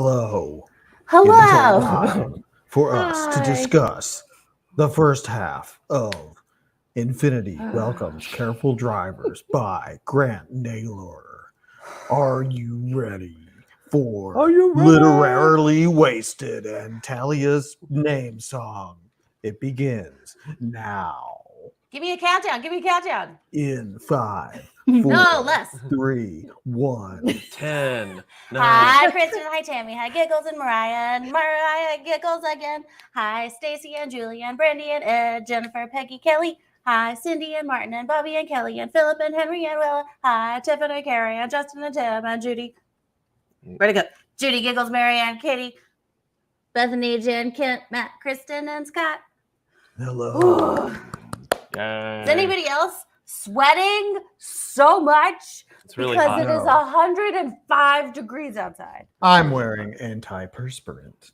Hello. Hello. It is time for us to discuss the first half of Infinity Welcomes Careful Drivers by Grant Naylor. Are you ready for Literarily Wasted and Talia's name song? It begins now. Give me a countdown. In 5, 4, No, less. 3, 1. 10. 9. Hi, Kristen. Hi, Tammy. Hi, Giggles and Mariah. And Mariah giggles again. Hi, Stacy and Julie and Brandy and Ed, Jennifer, Peggy, Kelly. Hi, Cindy and Martin and Bobby and Kelly and Philip and Henry and Willa. Hi, Tiffany and Carrie and Justin and Tim and Judy. Where'd it go? Judy, Giggles, Mary and Katie. Bethany, Jen, Kent, Matt, Kristen, and Scott. Hello. Is anybody else sweating so much? It's really because hot. it is 105 degrees outside. I'm wearing antiperspirant.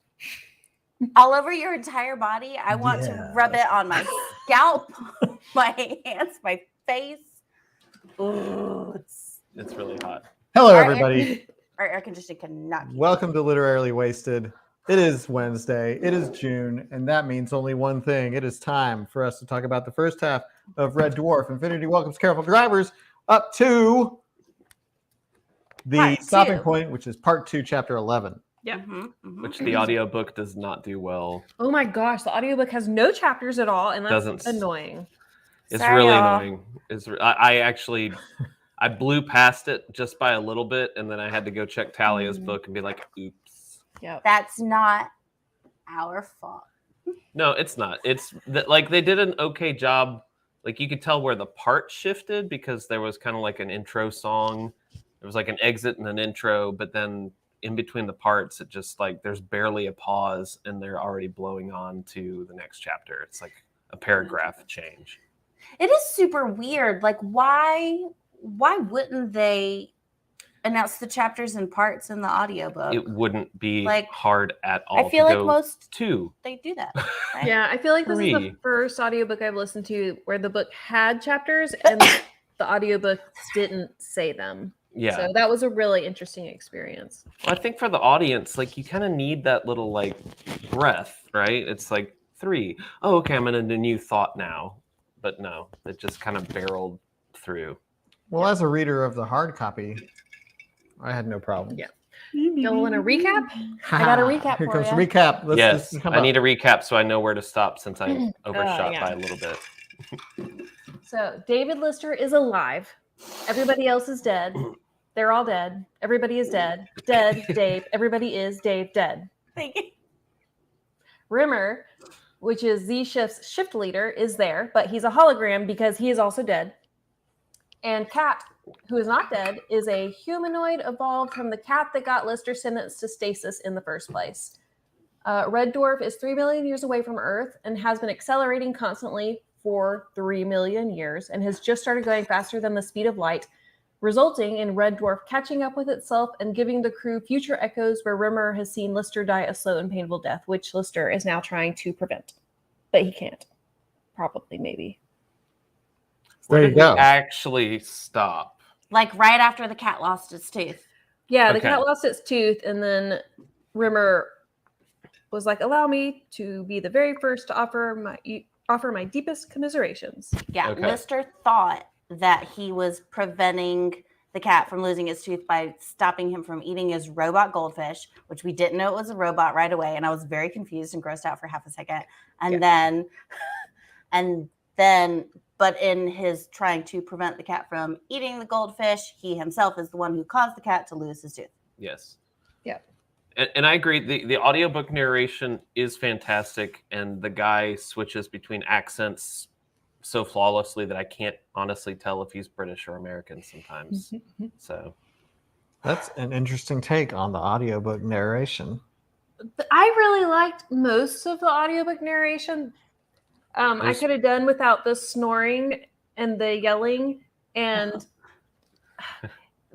All over your entire body. I want to rub it on my scalp, my hands, my face. Ooh, it's really hot. Hello, everybody. Our air conditioning cannot keep Welcome to Literarily Wasted. It is Wednesday. It is June, and that means only one thing. It is time for us to talk about the first half of Red Dwarf. Infinity Welcomes Careful Drivers up to the stopping point, which is part 2, chapter 11. Yeah. Which the audiobook does not do well. Oh my gosh, the audiobook has no chapters at all, and that's annoying. It's really annoying. I blew past it just by a little bit, and then I had to go check Talia's book and be like, oops. Yeah, that's not our fault. No, it's not. It's like they did an okay job. Like you could tell where the part shifted because there was kind of like an intro song. There was like an exit and an intro, but then in between the parts, it just like there's barely a pause, and they're already blowing on to the next chapter. It's like a paragraph change. It is super weird. Like why wouldn't they announce the chapters and parts in the audiobook? It wouldn't be like hard at all. I feel like most they do that. Right? Yeah, I feel like this is the first audiobook I've listened to where the book had chapters and the audiobook didn't say them. Yeah. So that was a really interesting experience. Well, I think for the audience, like you kind of need that little like breath, right? It's like 3. Oh, okay, I'm in a new thought now. But no, it just kind of barreled through. Well, as a reader of the hard copy, I had no problem. Yeah. Y'all want a recap? I got a recap Here for comes you. Recap. Yes, I need a recap so I know where to stop since I overshot by a little bit. So David Lister is alive. Everybody else is dead. They're all dead. Everybody is dead. Dead, Dave. Everybody is Dave dead. Thank you. Rimmer, which is Z-Shift's shift leader, is there, but he's a hologram because he is also dead. And Cat, who is not dead, is a humanoid evolved from the cat that got Lister sentenced to stasis in the first place. Red Dwarf is 3 million years away from Earth and has been accelerating constantly for 3 million years and has just started going faster than the speed of light, resulting in Red Dwarf catching up with itself and giving the crew future echoes where Rimmer has seen Lister die a slow and painful death, which Lister is now trying to prevent. But he can't. Probably, maybe. There you go. Actually stop. Like right after the cat lost its tooth. Yeah, the cat lost its tooth, and then Rimmer was like, allow me to be the very first to offer my deepest commiserations. Yeah, Lister thought that he was preventing the cat from losing its tooth by stopping him from eating his robot goldfish, which we didn't know it was a robot right away. And I was very confused and grossed out for half a second. But in his trying to prevent the cat from eating the goldfish, he himself is the one who caused the cat to lose his tooth. Yes. Yeah. And I agree. The audiobook narration is fantastic, and the guy switches between accents so flawlessly that I can't honestly tell if he's British or American sometimes. So that's an interesting take on the audiobook narration. I really liked most of the audiobook narration. I could have done without the snoring and the yelling, and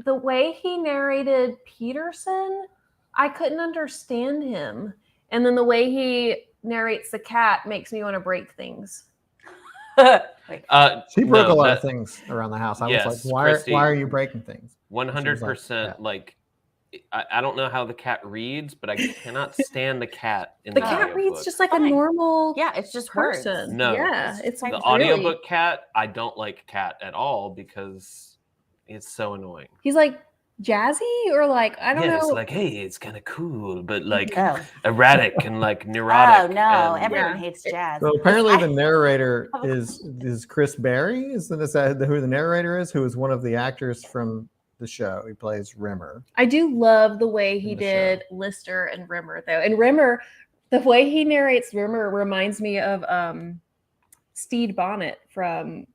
the way he narrated Peterson, I couldn't understand him. And then the way he narrates the cat makes me want to break things. She broke a lot of things around the house. I was like, why are you breaking things? 100%. Like I don't know how the cat reads, but I cannot stand the cat in The the cat audiobook. reads just like a Fine. normal Yeah, it's just words. person. No, Yeah, it's it's like the really- audiobook cat. I don't like cat at all because it's so annoying. He's like jazzy or like I don't Yeah, know. it's like, hey, it's kind of cool, but like Oh. erratic and like neurotic. Oh no, and- everyone Yeah. hates jazz. So apparently, I- the narrator is Chris Berry. Is that who the narrator is? Who is one of the actors from the show? He plays Rimmer. I do love the way he In the did Lister and Rimmer though. And Rimmer, the way he narrates Rimmer reminds me of Steed Bonnet from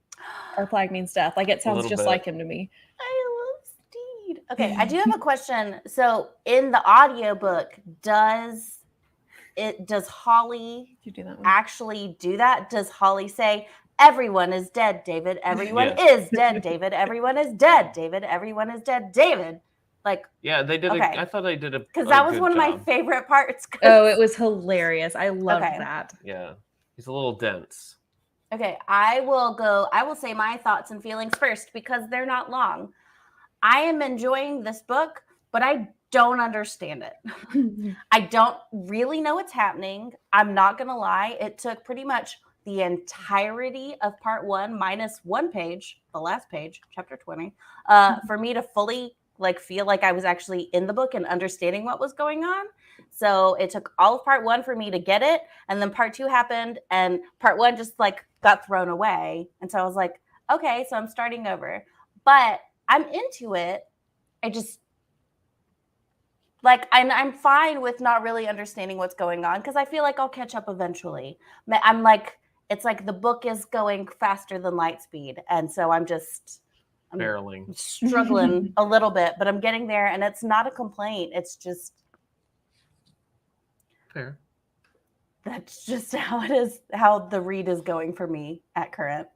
Our Flag Means Death. Like it sounds little just bit. like him to me. I love Steed. Okay, I do have a question. So in the audiobook, does Holly Did you do that one? actually do that? Does Holly say, "Everyone is dead, David. Everyone is dead, David. Everyone is dead, David. Everyone is dead, David"? Like, Yeah, they did. Okay. I thought they did a because a that was good one of my job. favorite parts. 'cause- Oh, it was hilarious. I loved Okay. that. Yeah, he's a little dense. Okay, I will say my thoughts and feelings first because they're not long. I am enjoying this book, but I don't understand it. I don't really know what's happening. I'm not going to lie. It took pretty much the entirety of part 1 minus one page, the last page, chapter 20, for me to fully like feel like I was actually in the book and understanding what was going on. So it took all of part 1 for me to get it. And then part 2 happened and part 1 just like got thrown away. And so I was like, okay, so I'm starting over. But I'm into it. I just like I'm fine with not really understanding what's going on because I feel like I'll catch up eventually. I'm like, it's like the book is going faster than light speed. And so I'm Barreling. struggling a little bit, but I'm getting there and it's not a complaint. It's just Fair. that's just how it is, how the read is going for me at current.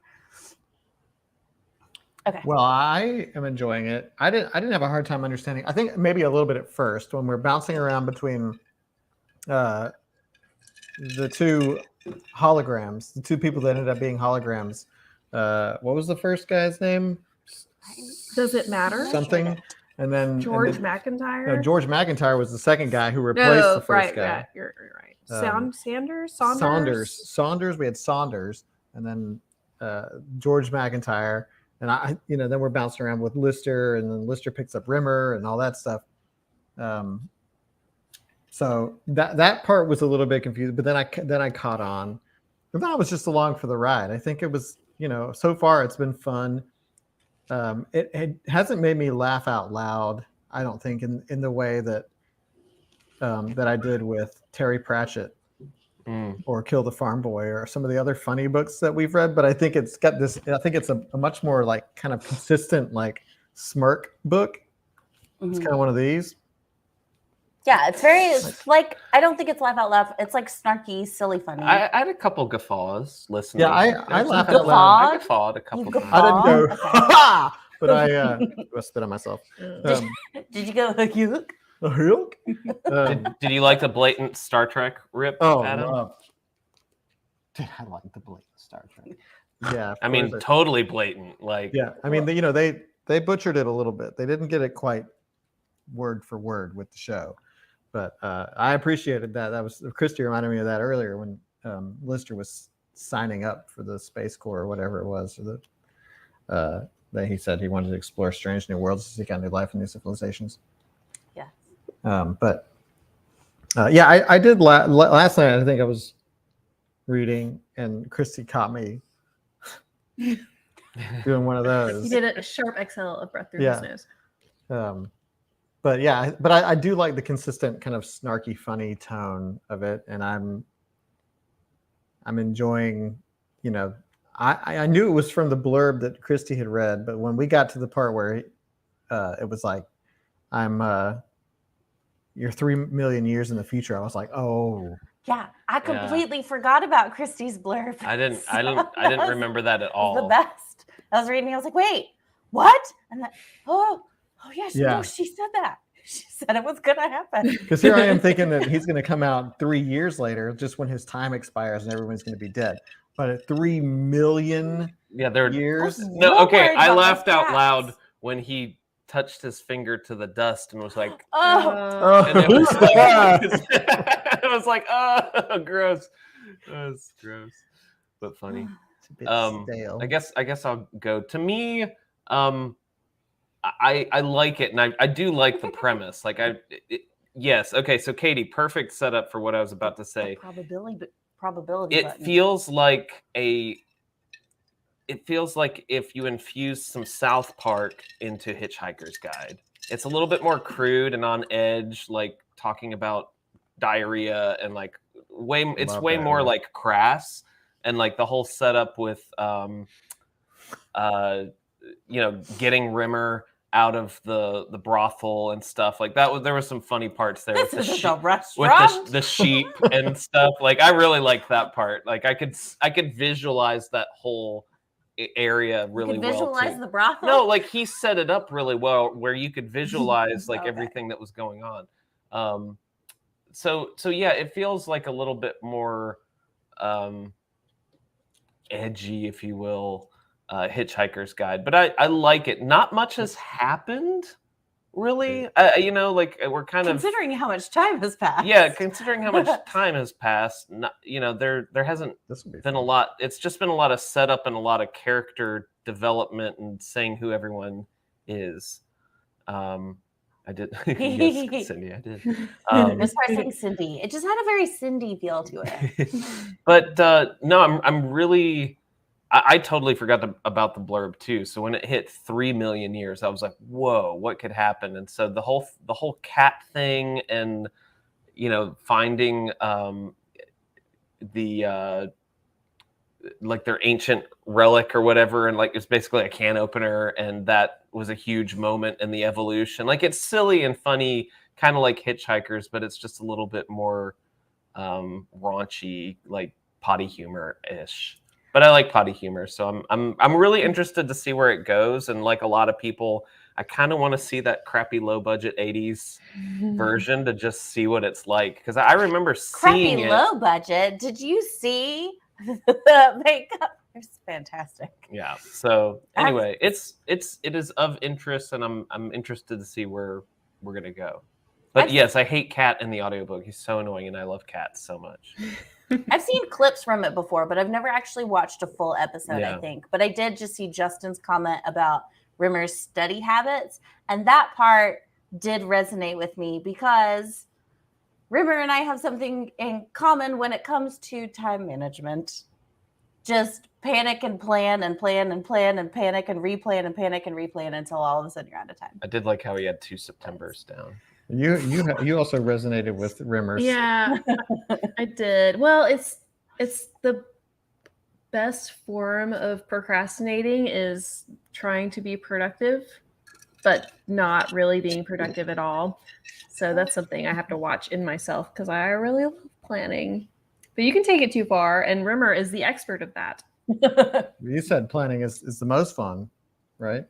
Okay. Well, I am enjoying it. I didn't have a hard time understanding. I think maybe a little bit at first when we're bouncing around between the two holograms, the two people that ended up being holograms. What was the first guy's name? Does it matter? Something. And then George and then- McIntyre. no, George McIntyre was the second guy who replaced the first right, guy. Yeah, you're right. Saunders. Saunders. We had Saunders, and then George McIntyre, and then we're bouncing around with Lister, and then Lister picks up Rimmer and all that stuff. So that part was a little bit confusing, but then I caught on. And then I was just along for the ride. I think it was, so far it's been fun. It hasn't made me laugh out loud, I don't think, in the way that that I did with Terry Pratchett or Kill the Farm Boy or some of the other funny books that we've read. But I think it's got this. I think it's a much more like kind of consistent like smirk book. It's kind of one of these. Yeah, it's very like I don't think it's laugh out loud. It's like snarky, silly, funny. I had a couple guffaws listening. Yeah, I laughed out loud. I guffawed a couple times. I didn't go, Okay. ha! But I spit on myself. Did you go yuck? Did you like the blatant Star Trek rip, Adam? Dude, I like the blatant Star Trek. Yeah, I mean, totally blatant. Like, yeah. I mean, they butchered it a little bit. They didn't get it quite word for word with the show, but I appreciated that. That was Christy reminded me of that earlier when Lister was signing up for the Space Corps or whatever it was. So that he said he wanted to explore strange new worlds, seek out new life and new civilizations. Yeah. But I did last night. I think I was reading, and Christy caught me doing one of those. He did a sharp exhale of breath through his nose. But I do like the consistent kind of snarky, funny tone of it, and I'm enjoying. I knew it was from the blurb that Christy had read, but when we got to the part where it was like, you're 3 million years in the future, I was like, oh. Yeah, I completely forgot about Christy's blurb. I didn't remember that at all. The best. I was reading. I was like, wait, what? And then, oh yes, Yeah. no, she said that. She said it was gonna happen. Because here I am thinking that he's going to come out 3 years later, just when his time expires and everyone's going to be dead. But at 3 million Yeah, they're years, no. We're Okay, worried I about laughed those out facts. loud when he touched his finger to the dust and was like, Oh, and it was like, it was like, oh, gross. That was gross, but funny. It's a bit I stale. guess I'll go. To me, I like it, and I do like the premise. Like yes, okay. So Katie, perfect setup for what I was about to say. probability It button. feels like if you infuse some South Park into Hitchhiker's Guide. It's a little bit more crude and on edge, like talking about diarrhea and like it's way more Diarrhea. like crass, and like the whole setup with getting Rimmer out of the brothel and stuff like that. There was some funny parts there This with isn't a with restaurant. the sheep and stuff. Like I really liked that part. Like I could visualize that whole area really you could well visualize too. the brothel. No, like he set it up really well where you could visualize like everything that was going on. So yeah, it feels like a little bit more edgy, if you will, Hitchhiker's Guide. But I like it. Not much has happened, really. Like we're kind Considering how much time has passed. yeah, considering how much time has passed. Not, there hasn't This will be been a fun. lot. It's just been a lot of setup and a lot of character development and saying who everyone is. I did. Yes, Cindy, I did. As far as saying Cindy, it just had a very Cindy feel to it. But no, I'm really. I totally forgot about the blurb too. So when it hit 3 million years, I was like, "Whoa, what could happen?" And so the whole cat thing, and finding the like their ancient relic or whatever, and like it's basically a can opener, and that was a huge moment in the evolution. Like it's silly and funny, kind of like Hitchhikers, but it's just a little bit more raunchy, like potty humor ish. But I like potty humor, so I'm really interested to see where it goes. And like a lot of people, I kind of want to see that crappy low budget 80s version to just see what it's like, because I remember seeing Crappy it. low budget. Did you see the makeup? It's fantastic. Yeah. So anyway, it is of interest, and I'm interested to see where we're gonna go. But yes, I hate Cat in the audiobook. He's so annoying, and I love Cat so much. I've seen clips from it before, but I've never actually watched a full episode, Yeah. I think. But I did just see Justin's comment about Rimmer's study habits, and that part did resonate with me because Rimmer and I have something in common when it comes to time management. Just panic and plan and plan and plan and panic and replan and panic and replan until all of a sudden you're out of time. I did like how he had 2 Septembers down. You also resonated with Rimmer's. Yeah, I did. Well, it's the best form of procrastinating is trying to be productive, but not really being productive at all. So that's something I have to watch in myself because I really love planning. But you can take it too far, and Rimmer is the expert of that. You said planning is the most fun, right?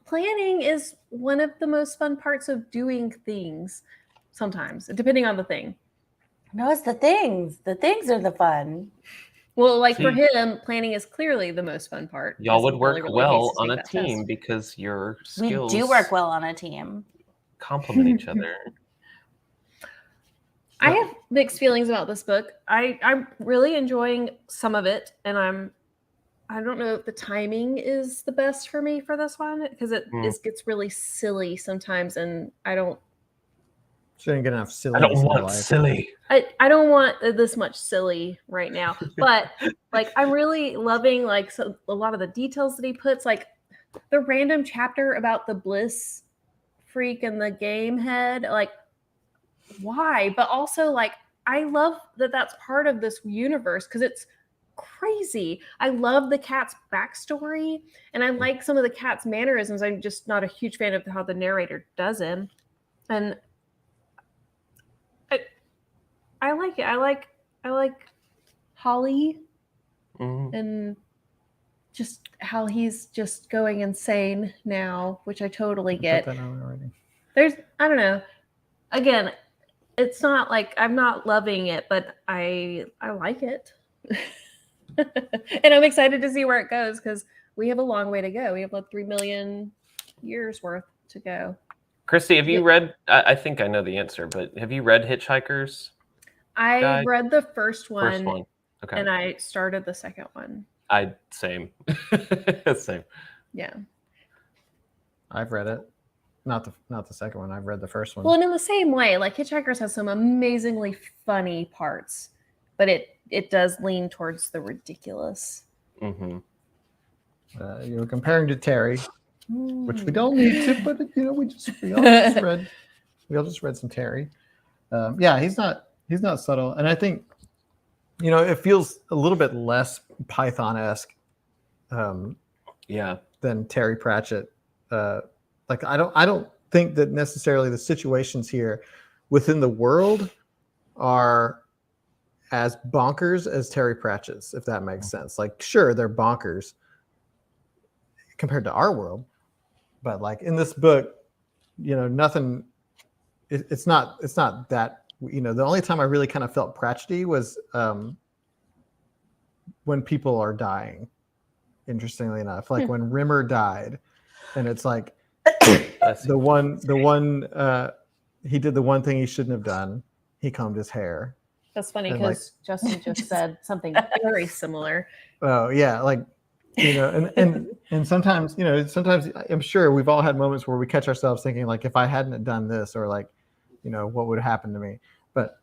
Planning is one of the most fun parts of doing things sometimes, depending on the thing. No, it's the things. The things are the fun. Well, like for See? him, planning is clearly the most fun part. Y'all because would he work really well hates to on take a that team test. because your We skills do work well on a team. complement each other. I have mixed feelings about this book. I'm really enjoying some of it, and I don't know if the timing is the best for me for this one because it gets really silly sometimes, and I don't Shouldn't get enough silly. I don't want silly. I don't want this much silly right now, but like I'm really loving like a lot of the details that he puts, like the random chapter about the bliss freak and the game head, like why? But also like I love that that's part of this universe because it's crazy. I love the cat's backstory, and I like some of the cat's mannerisms. I'm just not a huge fan of how the narrator does him, and I like it. I like Holly and just how he's just going insane now, which I totally get. Put that on already. I don't know. Again, it's not like I'm not loving it, but I like it. And I'm excited to see where it goes because we have a long way to go. We have like 3 million years worth to go. Christy, have you read? I think I know the answer, but have you read Hitchhiker's I Guide? read the first one, First one. Okay. and I started the second one. Same. Same. Yeah. I've read it. Not the second one. I've read the first one. Well, and in the same way, like Hitchhikers has some amazingly funny parts, but it does lean towards the ridiculous. Mm-hmm. You were comparing to Terry, which we don't need to, but we all just read some Terry. Yeah, he's not subtle, and I think it feels a little bit less Python-esque. Than Terry Pratchett. Like I don't think that necessarily the situations here within the world are as bonkers as Terry Pratchett's, if that makes sense. Like, sure, they're bonkers compared to our world, but like in this book, nothing. It's not that. The only time I really kind of felt Pratchett-y was when people are dying. Interestingly enough, like when Rimmer died, and it's like the one he did the one thing he shouldn't have done. He combed his hair. That's funny because Justin just said something very similar. Oh yeah, like and sometimes sometimes I'm sure we've all had moments where we catch ourselves thinking like, if I hadn't done this, or like what would happen to me. But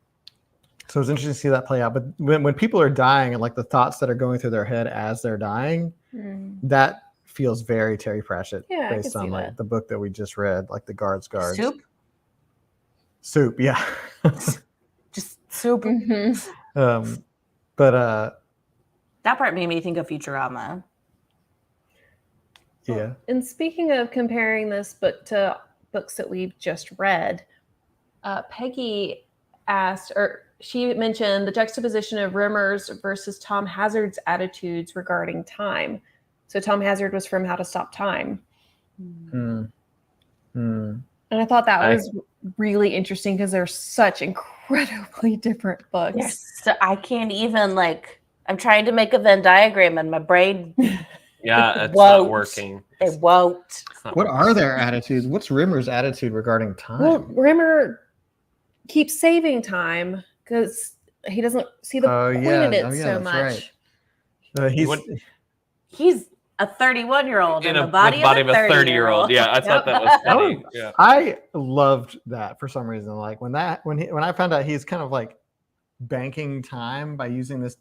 so it's interesting to see that play out. But when people are dying and like the thoughts that are going through their head as they're dying, that feels very Terry Pratchett based on like the book that we just read, like the Guards. Soup, yeah. Just soup. But that part made me think of Futurama. Yeah. And speaking of comparing this book to books that we've just read, Peggy asked, or she mentioned the juxtaposition of Rimmer's versus Tom Hazard's attitudes regarding time. So Tom Hazard was from How to Stop Time. And I thought that was really interesting because they're such incredibly different books. Yes, so I can't even I'm trying to make a Venn diagram and my brain it's not working. It won't. What are their attitudes? What's Rimmer's attitude regarding time? Well, Rimmer keeps saving time because he doesn't see the point of it so much. Right. He's a 31-year-old in the body of a 30-year-old. Yeah, I thought that was funny. Yeah. I loved that for some reason. Like when I found out he's kind of like banking time by using this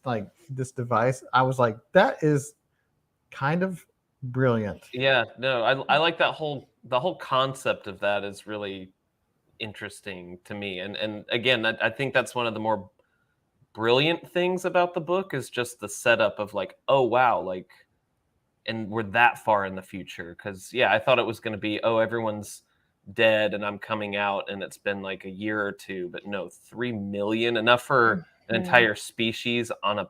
device, I was like, that is kind of brilliant. Yeah, no, I like the whole concept of that is really interesting to me. And again, I think that's one of the more brilliant things about the book is just the setup of like, oh wow, and we're that far in the future. Because I thought it was going to be, oh, everyone's dead and I'm coming out and it's been like a year or two, but no, 3 million, enough for an entire species on a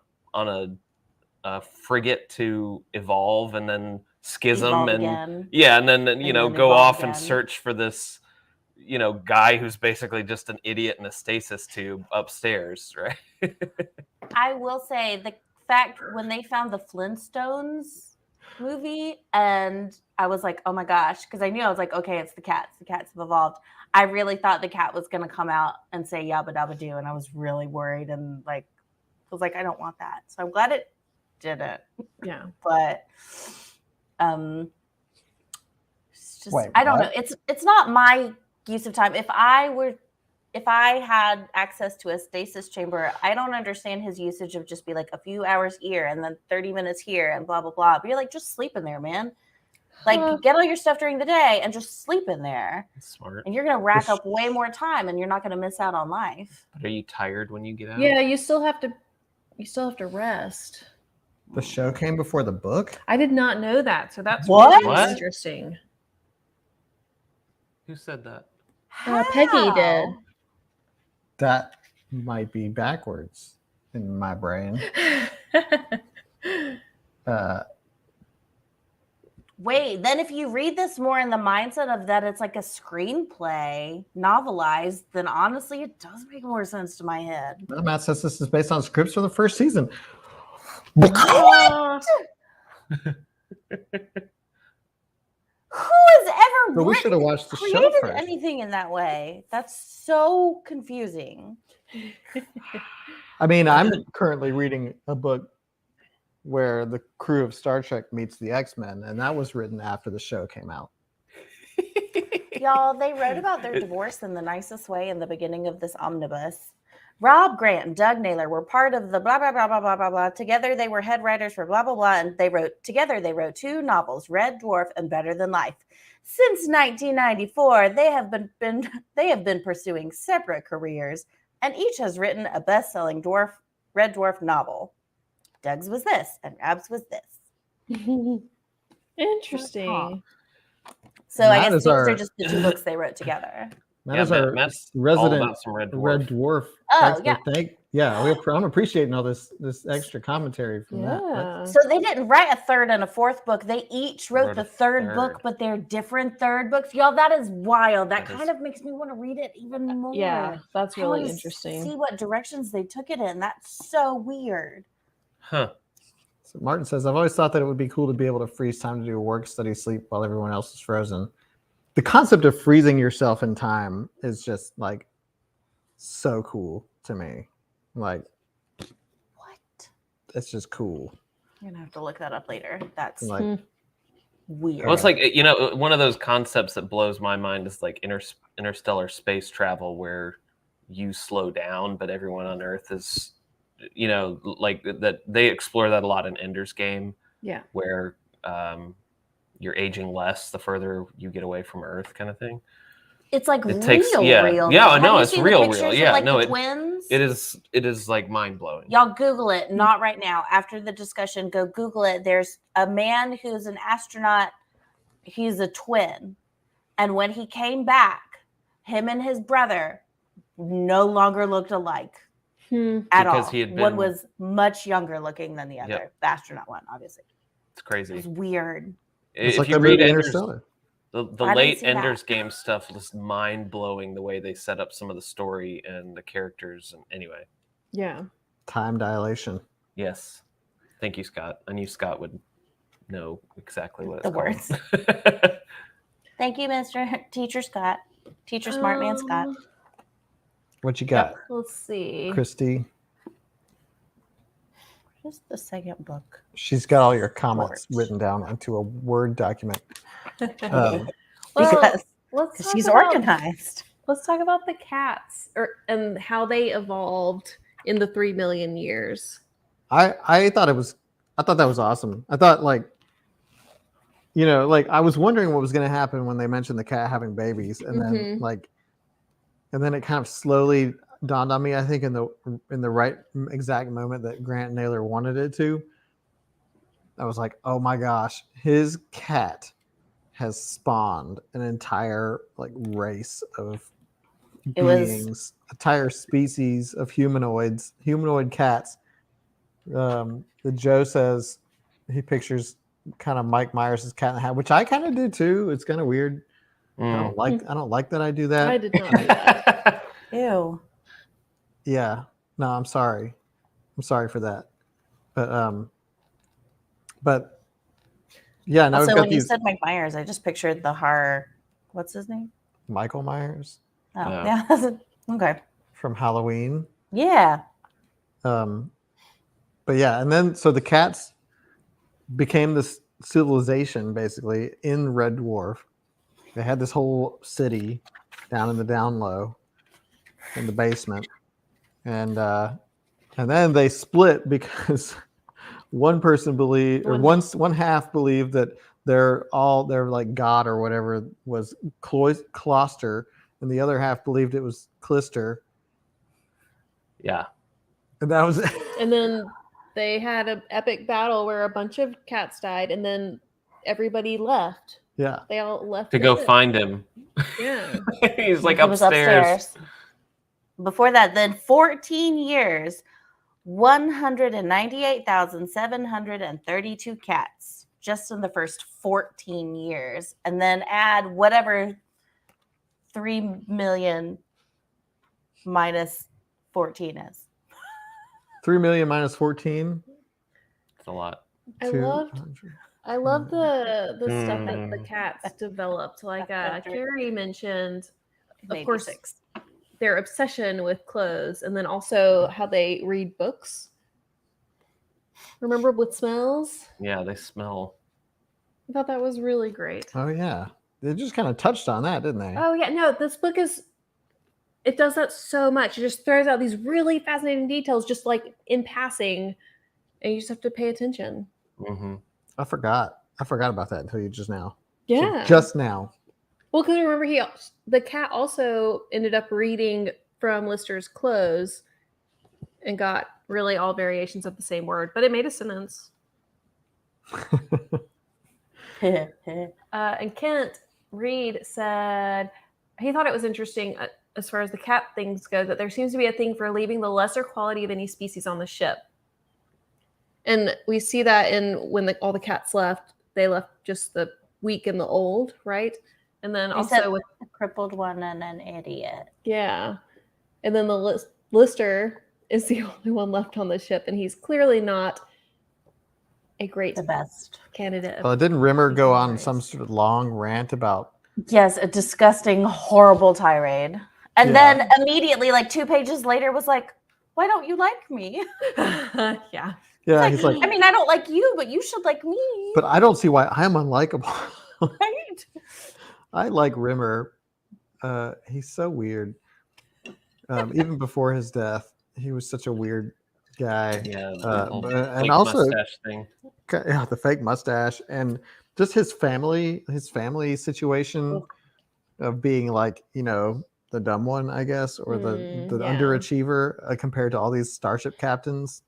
frigate to evolve and then schism and then go off and search for this guy who's basically just an idiot in a stasis tube upstairs, right? I will say the fact when they found the Flintstones movie and I was like, oh my gosh, because I knew, I was like, okay, it's the cats have evolved. I really thought the cat was going to come out and say yabba dabba doo, and I was really worried and I was like, I don't want that. So I'm glad it didn't. Yeah. But it's just, I don't know. It's not my use of time. If I had access to a stasis chamber, I don't understand his usage of just be like a few hours here and then 30 minutes here and blah, blah, blah. But you're like, just sleep in there, man. Get all your stuff during the day and just sleep in there. That's smart. And you're going to rack up way more time and you're not going to miss out on life. But are you tired when you get out? Yeah, you still have to rest. The show came before the book? I did not know that. So that's what? Interesting. Who said that? Peggy did. That might be backwards in my brain. Wait, then if you read this more in the mindset of that it's like a screenplay novelized, then honestly it does make more sense to my head. Well, Matt says this is based on scripts for the first season. What? Who has ever But we written- should have watched the show created first. anything in that way. That's so confusing. I mean, I'm currently reading a book where the crew of Star Trek meets the X-Men, and that was written after the show came out. Y'all, they wrote about their divorce in the nicest way in the beginning of this omnibus. Rob Grant and Doug Naylor were part of the blah, blah, blah, blah, blah, blah, blah. Together, they were head writers for blah, blah, blah. And they wrote 2 novels, Red Dwarf and Better Than Life. Since 1994, they have been pursuing separate careers, and each has written a best-selling Red Dwarf novel. Doug's was this, and Rob's was this. Interesting. So I Matt guess is these our- are just the 2 books they wrote together. That Yeah, is our Matt's all resident about some Red Dwarf. Red Dwarf. Oh, expert. I'm appreciating all this extra commentary from that. Yeah. So they didn't write a 3rd and a 4th book. They each wrote Wrote the a 3rd book, third. but they're different 3rd books. Y'all, that is wild. That That kind is- of makes me want to read it even more. Yeah, that's I really wanna interesting. See what directions they took it in. That's so weird. Huh. So Martin says, I've always thought that it would be cool to be able to freeze time to do work, study, sleep while everyone else is frozen. The concept of freezing yourself in time is just like so cool to me. Like, What? it's just cool. I'm gonna have to look that up later. That's Like, weird. Well, it's like, one of those concepts that blows my mind is like interstellar space travel, where you slow down, but everyone on Earth is, like that. They explore that a lot in Ender's Game, Yeah. where you're aging less the further you get away from Earth, kind of thing. It's like It takes, real. yeah, Have no, you it's seen the real, pictures of, yeah, like, no, the twins. It is like mind blowing. Y'all Google it, not right now. After the discussion, go Google it. There's a man who's an astronaut. He's a twin. And when he came back, him and his brother no longer looked alike at Because all. he had One been- was much younger looking than the other. Yep. The astronaut one, obviously. It's It crazy. was weird. it's If like you the read movie Ender's, Interstellar. the I didn't late see that. Ender's Game stuff was mind blowing, the way they set up some of the story and the characters. And anyway, Yeah. Time dilation. yes, thank you, Scott. I knew Scott would know exactly what it's The called. Thank you, Mr. Teacher Scott. Teacher Smart Man Scott. What you got, Let's see. Christy? What's the second book? She's got all your comments Sports. written down onto a Word document. Well, Because let's talk she's about, organized. Let's talk about the cats and how they evolved in the 3 million years. I thought that was awesome. I thought like I was wondering what was going to happen when they mentioned the cat having babies, and then then it kind of slowly dawned on me. I think in the right exact moment that Grant Naylor wanted it to, I was like, oh my gosh, his cat has spawned an entire like race of It was- beings, entire species of humanoid cats. The Joe says he pictures kind of Mike Myers' Cat in the Hat, which I kind of do too. It's kind of weird. I don't like that I do that. I did not do that. Ew. Yeah. No, I'm sorry. I'm sorry for that. But yeah, now Also, we've got when you these said Mike Myers, I just pictured the horror. What's his name? Michael Myers Oh, Yeah. yeah. Okay. from Halloween. Yeah. But yeah, and then so the cats became this civilization basically in Red Dwarf. They had this whole city down in the down low in the basement. And then they split because one person believed, or one half believed that their like God or whatever was Closter, and the other half believed it was Clister. Yeah. And that was And then they had an epic battle where a bunch of cats died, and then everybody left. yeah. They all left To go the ship. find him. Yeah. He's like He was upstairs. Before that, then 14 years, 198,732 cats just in the first 14 years. And then add whatever 3 million minus 14 is. 3 million minus 14. It's a lot. I loved I love the stuff that the Mm. cats developed. Like Carrie mentioned, of Maybe course, 6. their obsession with clothes, and then also how they read books. Remember with smells? Yeah, they smell. I thought that was really great. Oh yeah, they just kind of touched on that, didn't they? Oh yeah, no, this book it does that so much. It just throws out these really fascinating details, just like in passing, and you just have to pay attention. Hmm. I forgot about that until you just now. Yeah, So just now. well, because remember, the cat also ended up reading from Lister's clothes and got really all variations of the same word, but it made a sentence. And Kent Reed said he thought it was interesting as far as the cat things go that there seems to be a thing for leaving the lesser quality of any species on the ship. And we see that in when all the cats left, they left just the weak and the old, right? And then They also said with a crippled one and an idiot. yeah. And then the Lister is the only one left on the ship, and he's clearly not a great The best. candidate. Well, didn't Rimmer go on Right. some sort of long rant about? Yes, a disgusting, horrible tirade. And Yeah. then immediately, like 2 pages later, was like, why don't you like me? Yeah. Yeah, he's like, I mean, I don't like you, but you should like me. but I don't see why I'm unlikable. Right? I like Rimmer. He's so weird. Even before his death, he was such a weird guy. Yeah, the whole and fake also mustache thing. yeah, the fake mustache and just his family situation of being like, the dumb one, I guess, or the yeah. underachiever compared to all these starship captains.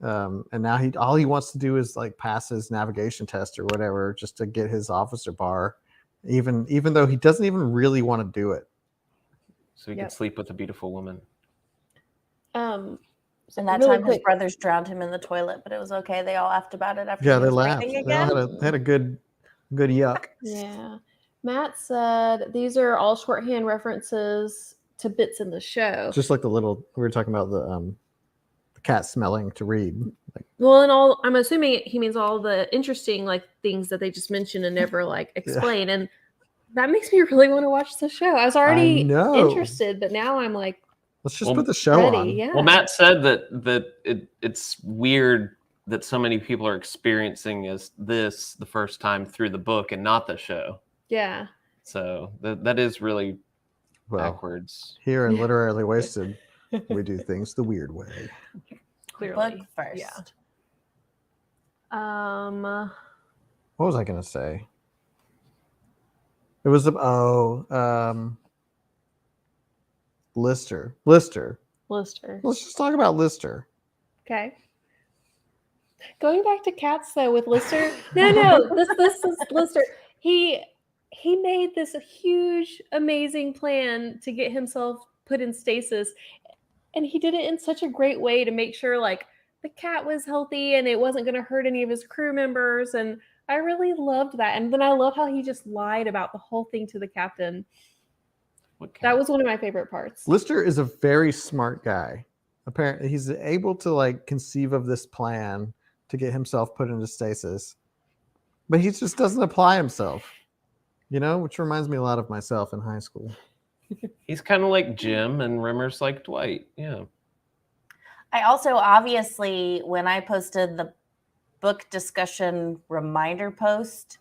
And now all he wants to do is like pass his navigation test or whatever just to get his officer bar, even though he doesn't even really want to do it. So he Yep. could sleep with a beautiful woman. And that Really time his quick. brothers drowned him in the toilet, but it was okay. They all laughed about it after Yeah, he they was laughed. breathing They all again. had a good yuck. Yeah. Matt said these are all shorthand references to bits in the show. Just like we were talking about the cat smelling to read. Like, Well, and I'm assuming he means all the interesting like things that they just mentioned and never like explain. And that makes me really want to watch the show. I was already know. interested, but now I'm like, let's just put the show ready. on. Yeah. Well, Matt said that it's weird that so many people are experiencing this the first time through the book and not the show. Yeah. So that is really Well, backwards. here in Literarily Wasted, we do things the weird way. Clearly. Book first. Yeah. What was I going to say? It was Lister. Lister. Let's just talk about Lister. Okay. Going back to cats though with Lister. No, this is Lister. He made this huge, amazing plan to get himself put in stasis, and he did it in such a great way to make sure like the cat was healthy and it wasn't going to hurt any of his crew members. And I really loved that. And then I love how he just lied about the whole thing to the captain. That was one of my favorite parts. Lister is a very smart guy. Apparently, he's able to like conceive of this plan to get himself put into stasis, but he just doesn't apply himself. Which reminds me a lot of myself in high school. He's kind of like Jim, and Rimmer's like Dwight. Yeah. I also obviously, when I posted the book discussion reminder post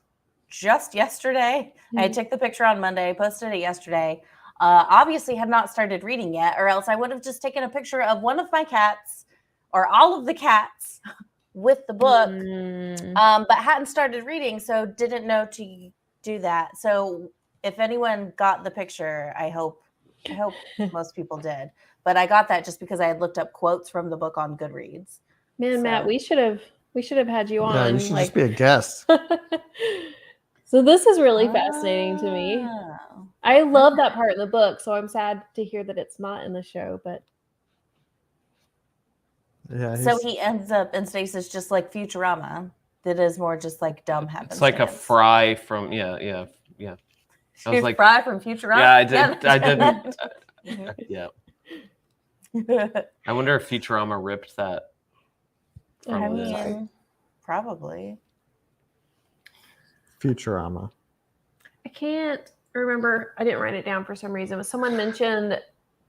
just yesterday, I took the picture on Monday, posted it yesterday. Obviously had not started reading yet, or else I would have just taken a picture of one of my cats or all of the cats with the book, but hadn't started reading, so didn't know to do that. So if anyone got the picture, I hope most people did. But I got that just because I had looked up quotes from the book on Goodreads. Man, Matt, we should have had you on. Yeah, you should just be a guest. So this is really fascinating to me. I love that part in the book, so I'm sad to hear that it's not in the show, but yeah. So he ends up in stasis just like Futurama. That is more just like dumb happenstance. It's like a Fry from yeah. I was like Fry from Futurama. Yeah, I didn't. Yeah. I wonder if Futurama ripped that. I mean, probably. Futurama. I can't remember. I didn't write it down for some reason, but someone mentioned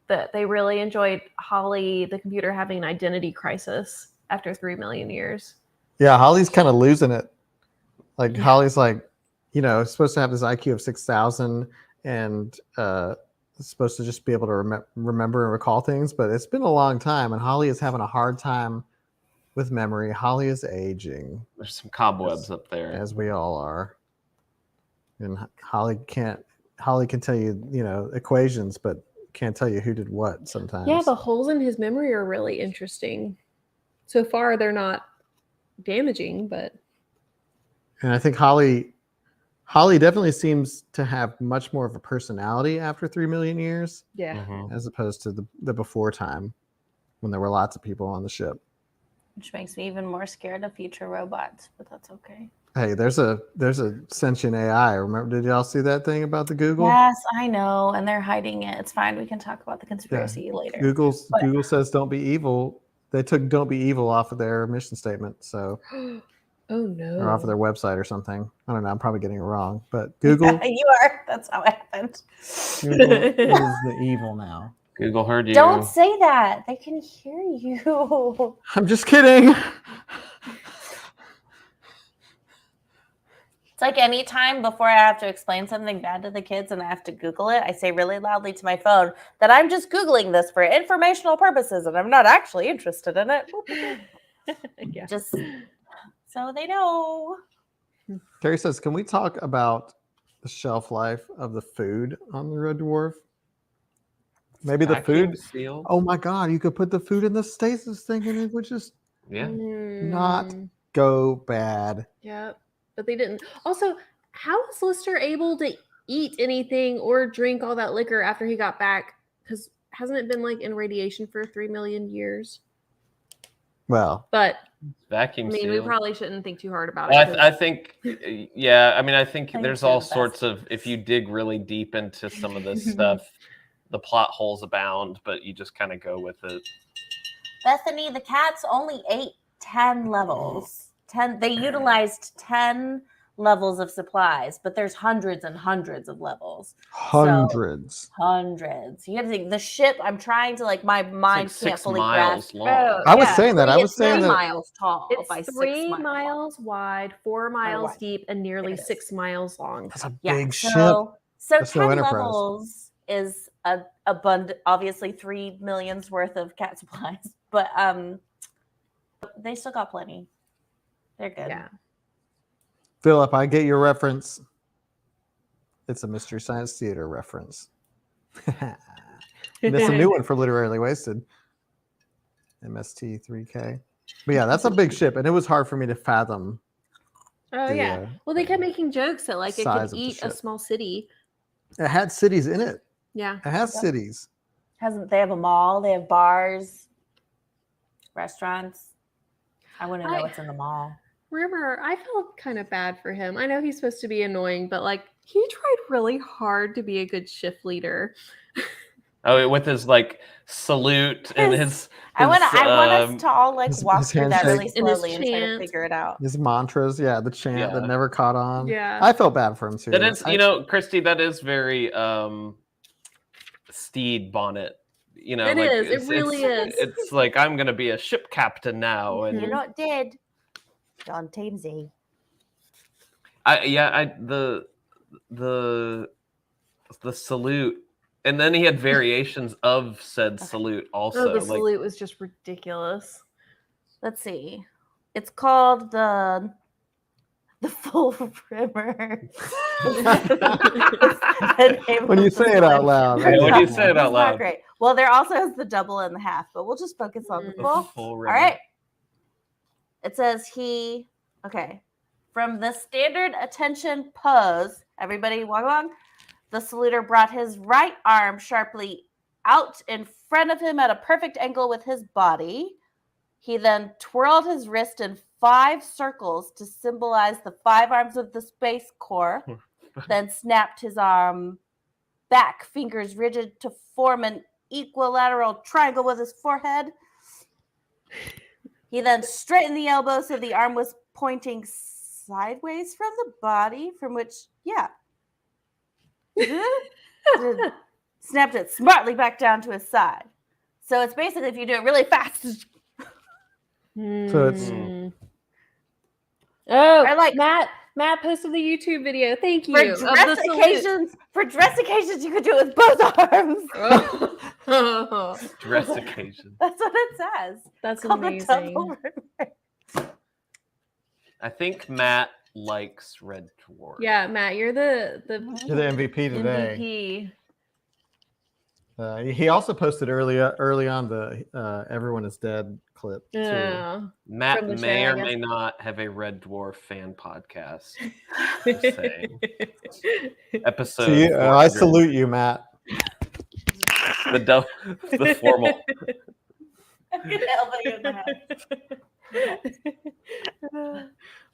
that they really enjoyed Holly, the computer, having an identity crisis after 3 million years. Yeah, Holly's kind of losing it. Like Yeah. Holly's like, supposed to have this IQ of 6,000 and supposed to just be able to remember and recall things, but it's been a long time, and Holly is having a hard time with memory. Holly is aging, There's some cobwebs up there. as we all are. And Holly can tell you, equations, but can't tell you who did what sometimes. Yeah, the holes in his memory are really interesting. So far, they're not damaging, but And I think Holly definitely seems to have much more of a personality after 3 million years, yeah. Mhm. as opposed to the before time when there were lots of people on the ship. Which makes me even more scared of future robots, but that's okay. Hey, there's a sentient AI. Remember, did y'all see that thing about the Google? Yes, I know, and they're hiding it. It's fine. We can talk about the conspiracy later. Google But- says don't be evil. They took "don't be evil" off of their mission statement, so Oh no. or off of their website or something. I don't know. I'm probably getting it wrong, but Google. You are. That's how it happened. Google is the evil now. Google heard you. Don't say that. They can hear you. I'm just kidding. It's like any time before I have to explain something bad to the kids and I have to Google it, I say really loudly to my phone that I'm just Googling this for informational purposes and I'm not actually interested in it. Yeah. Just so they know. Terry says, "Can we talk about the shelf life of the food on the Red Dwarf? Maybe the Vacuum food. seal? Oh my God, you could put the food in the stasis thing and it would just Yeah. not go bad." Yeah, but they didn't. Also, how was Lister able to eat anything or drink all that liquor after he got back? Because hasn't it been like in radiation for 3 million years? Well, But Vacuum I mean, seal. we probably shouldn't think too hard about Well, it. I think, yeah. I mean, I think Thanks there's for all the best. sorts of. If you dig really deep into some of this stuff, the plot holes abound. But you just kind of go with it. Bethany, the cats only ate 10 levels. 10. They utilized 10 levels of supplies, but there's hundreds and hundreds of levels. hundreds. Hundreds. You got to think the ship. I'm trying to my mind It's can't like 6 fully miles grasp. long. Oh, I was yeah. saying that. I was It's saying 3 that. miles tall by It's 6 3 miles. miles wide, 4 miles wide. deep, and nearly There it is. 6 miles long. That's a Yeah. big ship. So That's no 10 Enterprise. levels is a abundant. Obviously, 3 million's worth of cat supplies, but they still got plenty. They're good. Yeah. Philip, I get your reference. It's a Mystery Science Theater reference. And that's a new one for Literarily Wasted. MST3K. But yeah, that's a big ship, and it was hard for me to fathom. Oh, the, yeah. Well, they kept making jokes that it size could of the eat a ship. small city. It had cities in it. Yeah. It has Yeah. cities. They have a mall, they have bars, restaurants. I wouldn't know I- what's in the mall. Rimmer, I felt kind of bad for him. I know he's supposed to be annoying, but he tried really hard to be a good shift leader. Oh, with his salute and his. I want us to all his- walk his through that really handshake. And his slowly and try to chant. figure it out. His mantras, yeah, the chant that Yeah. never caught on. Yeah. I felt bad for him too. That is, I- Christy. That is very Steed Bonnet. It is. It really is. It's like I'm gonna be a ship captain now, and You're not dead. John Tamesy. the salute, and then he had variations of said salute also. Oh, the salute was just ridiculous. Let's see. It's called the full rimmer. When you say it out loud. Yeah, when you I- say it out It's not loud. great. Well, there also is the double and the half, but we'll just focus on the Mhm. full. Full All rimmer. right. It says from the standard attention pose, everybody walk along. The saluter brought his right arm sharply out in front of him at a perfect angle with his body. He then twirled his wrist in 5 circles to symbolize the 5 arms of the Space Corps, then snapped his arm back, fingers rigid to form an equilateral triangle with his forehead. He then straightened the elbow so the arm was pointing sideways from the body, from which, snapped it smartly back down to his side. So it's basically if you do it really fast. So it's- Hmm. Oh, Or like- Matt posted the YouTube video. Thank you. For of the dress salute. occasions, you could do it with both arms. Oh, Dress occasion. That's what it says. that's Called the amazing. double reverse. I think Matt likes Red Dwarf. Yeah, Matt, you're the You're the MVP today. MVP. He also posted early on the "Everyone Is Dead" clip. Too. Yeah. Matt From the may show, I or may guess. not have a Red Dwarf fan podcast. Just saying. Episode. So I 400. salute you, Matt. The formal. I'm gonna elbow you in the head.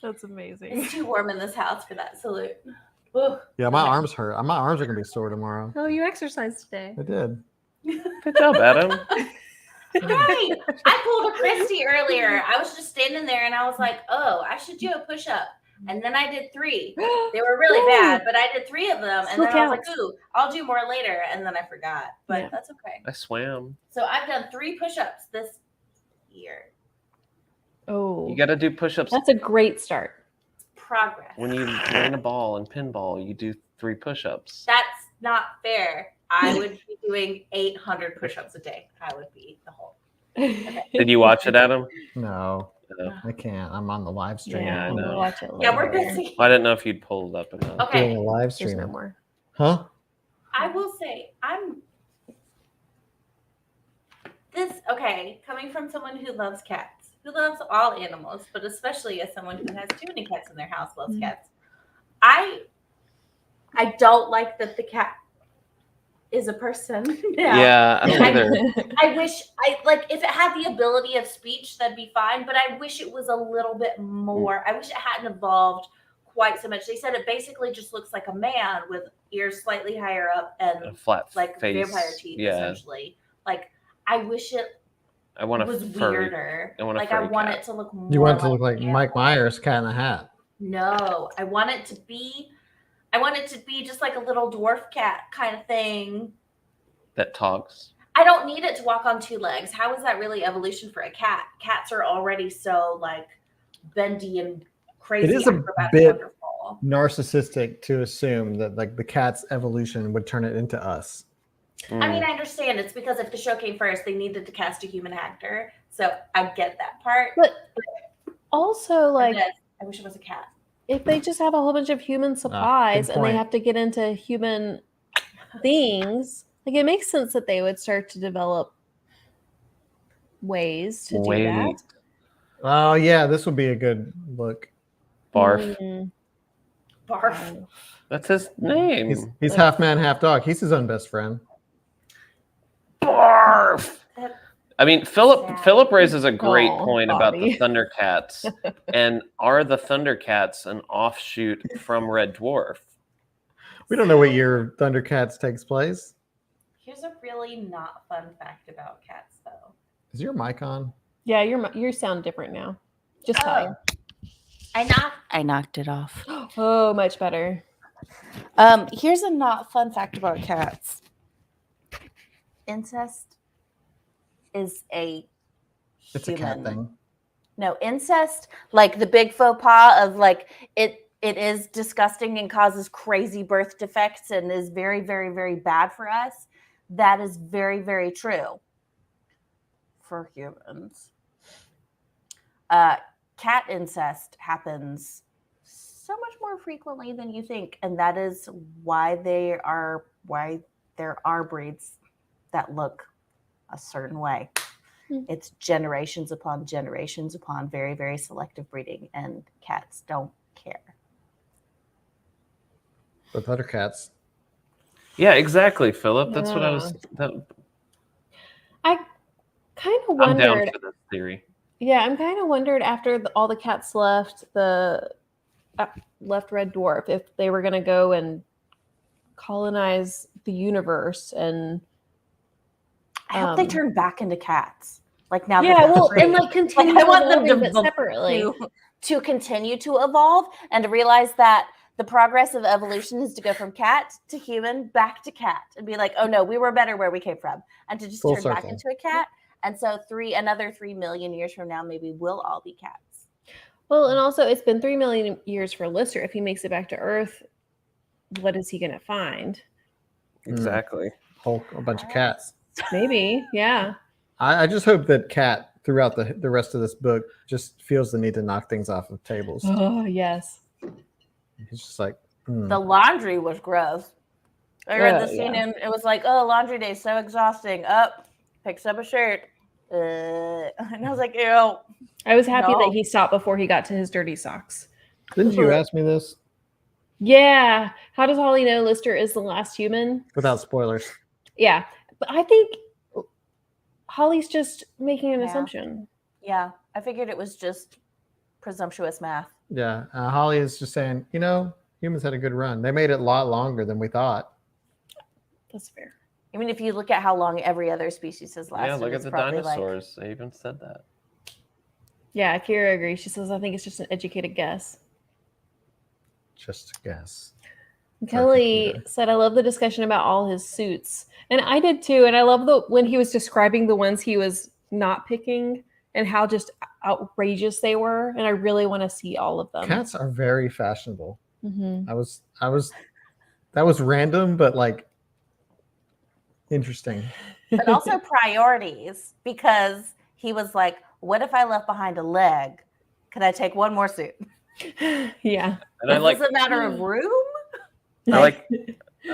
That's amazing. It's too warm in this house for that salute. Ugh. Yeah, my arms hurt. My arms are gonna be sore tomorrow. Oh, you exercised today. I did. Good job, Adam. Hey, I pulled a Christy earlier. I was just standing there and I was like, oh, I should do a push up. And then I did 3. They were really Ooh. bad, but I did 3 of them. And Still then I was counts. like, ooh, I'll do more later. And then I forgot. But Yeah. that's okay. I swam. So I've done 3 push ups this year. Oh, You got to do push-ups that's a great start. Progress. when you win a ball in pinball. You do 3 push-ups. That's not fair. I would be doing 800 push ups a day. I would be the whole. Did you watch it, Adam? No, No. I can't. I'm on the live stream. Yeah, I we'll know. watch it later. Yeah, we're busy. I didn't know if you'd pulled it up enough. Okay. Doing a live There's stream. no more. Huh? I will say coming from someone who loves cats, who loves all animals, but especially as someone who has too many cats in their house, loves cats. I don't like that the cat is a person. Yeah, I don't either. I wish if it had the ability of speech, that'd be fine, but I wish it was a little bit more. I wish it hadn't evolved quite so much. They said it basically just looks like a man with ears slightly higher up and A flat like face. vampire teeth, Yeah, essentially. Like, I wish it I want a was furry. weirder. I want a Like, I furry want cat. it to look more. You want it to look like an Mike animal. Myers, Cat in the Hat. No, I want it to be just like a little dwarf cat kind of thing. That talks. I don't need it to walk on 2 legs. How is that really evolution for a cat? Cats are already so like bendy and crazy. It is a acrobatic, bit- wonderful. Narcissistic to assume that like the cat's evolution would turn it into us. I mean, I understand. It's because if the show came first, they needed to cast a human actor. So I get that part. But also, like, But I wish it was a cat. if they just have a whole bunch of human supplies and they point. have to get into human things, like it makes sense that they would start to develop ways to do that. Oh yeah, this would be a good look. Barf. Mm. Barf. That's his name. He's half man, half dog. He's his own best friend. Barf. That- I mean, Sad. Philip raises a great Aw, point about Bobby. the Thundercats. And are the Thundercats an offshoot from Red Dwarf? We don't know what year Thundercats takes place. Here's a really not fun fact about cats, though. Is your mic on? Yeah, you sound different now. Just fine. I knocked it off. Oh, much better. Here's a not fun fact about cats. Incest is It's a cat thing. No, incest, like the big faux pas of like it is disgusting and causes crazy birth defects and is very, very, very bad for us. That is very, very true for humans. Cat incest happens so much more frequently than you think, and that is why there are breeds that look a certain way. It's generations upon very, very selective breeding, and cats don't care. The Thundercats. Yeah, exactly, Philip. That's what I Yeah. was. I kind of I'm down wondered. for this theory. Yeah, I'm kind of wondered after all the cats left left Red Dwarf if they were going to go and colonize the universe and I hope they turn back into cats. Like now, that yeah, they're well, free. and like continue I want them evolving, to but separately. to continue to evolve and to realize that the progress of evolution is to go from cat to human back to cat and be like, oh no, we were better where we came from, and to just Full turn back circle. into a cat. And so another 3 million years from now, maybe we'll all be cats. Well, and also it's been 3 million years for Lister. If he makes it back to Earth, what is he going to find? Exactly. A bunch of cats. Maybe, yeah. I just hope that Cat throughout the rest of this book just feels the need to knock things off of tables. Oh, yes. He's just like, The laundry was gross. I read the scene yeah. and it was like, oh, laundry day is so exhausting. Up, picks up a shirt. And I was like, ew. I was happy No. that he stopped before he got to his dirty socks. didn't you ask me this Yeah. How does Holly know Lister is the last human? without spoilers? Yeah. But I think Holly's just making an Yeah. assumption. Yeah, I figured it was just presumptuous math. Yeah, Holly is just saying, humans had a good run. They made it a lot longer than we thought. That's fair. I mean, if you look at how long every other species has lasted, Yeah, look at it's the probably dinosaurs. They even said that. Yeah, Kira agrees. She says, I think it's just an educated guess. Just a guess. Kelly computer. said, I love the discussion about all his suits. And I did too. And I love when he was describing the ones he was not picking and how just outrageous they were. And I really want to see all of them. Cats are very fashionable. Mm-hmm. That was random, but like interesting. but also priorities, because he was like, what if I left behind a leg? Could I take one more suit? Yeah. And I Is like this a matter of room? I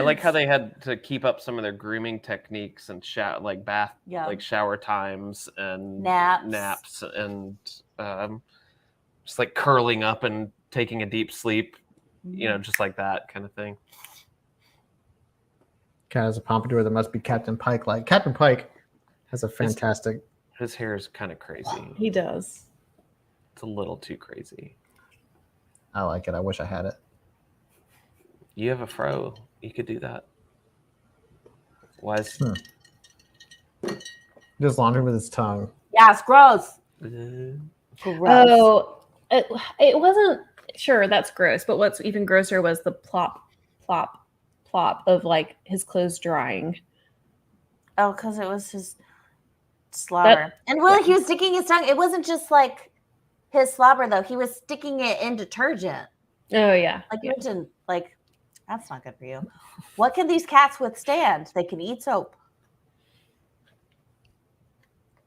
like how they had to keep up some of their grooming techniques and bath Yeah. like shower times and Naps. and just like curling up and taking a deep sleep, just like that kind of thing. Cat has a pompadour that must be Captain Pike. Like Captain Pike has a fantastic. His hair is kind of crazy. He does. It's a little too crazy. I like it. I wish I had it. You have a fro. You could do that. Why is He does laundry with his tongue. Yeah, it's gross. Uh, Gross. Oh, it wasn't. Sure, that's gross. But what's even grosser was the plop, plop, plop of like his clothes drying. Oh, because it was his slobber. And when he was sticking his tongue, it wasn't just like his slobber, though. He was sticking it in detergent. Oh, yeah. Like, you didn't, like, that's not good for you. What can these cats withstand? They can eat soap.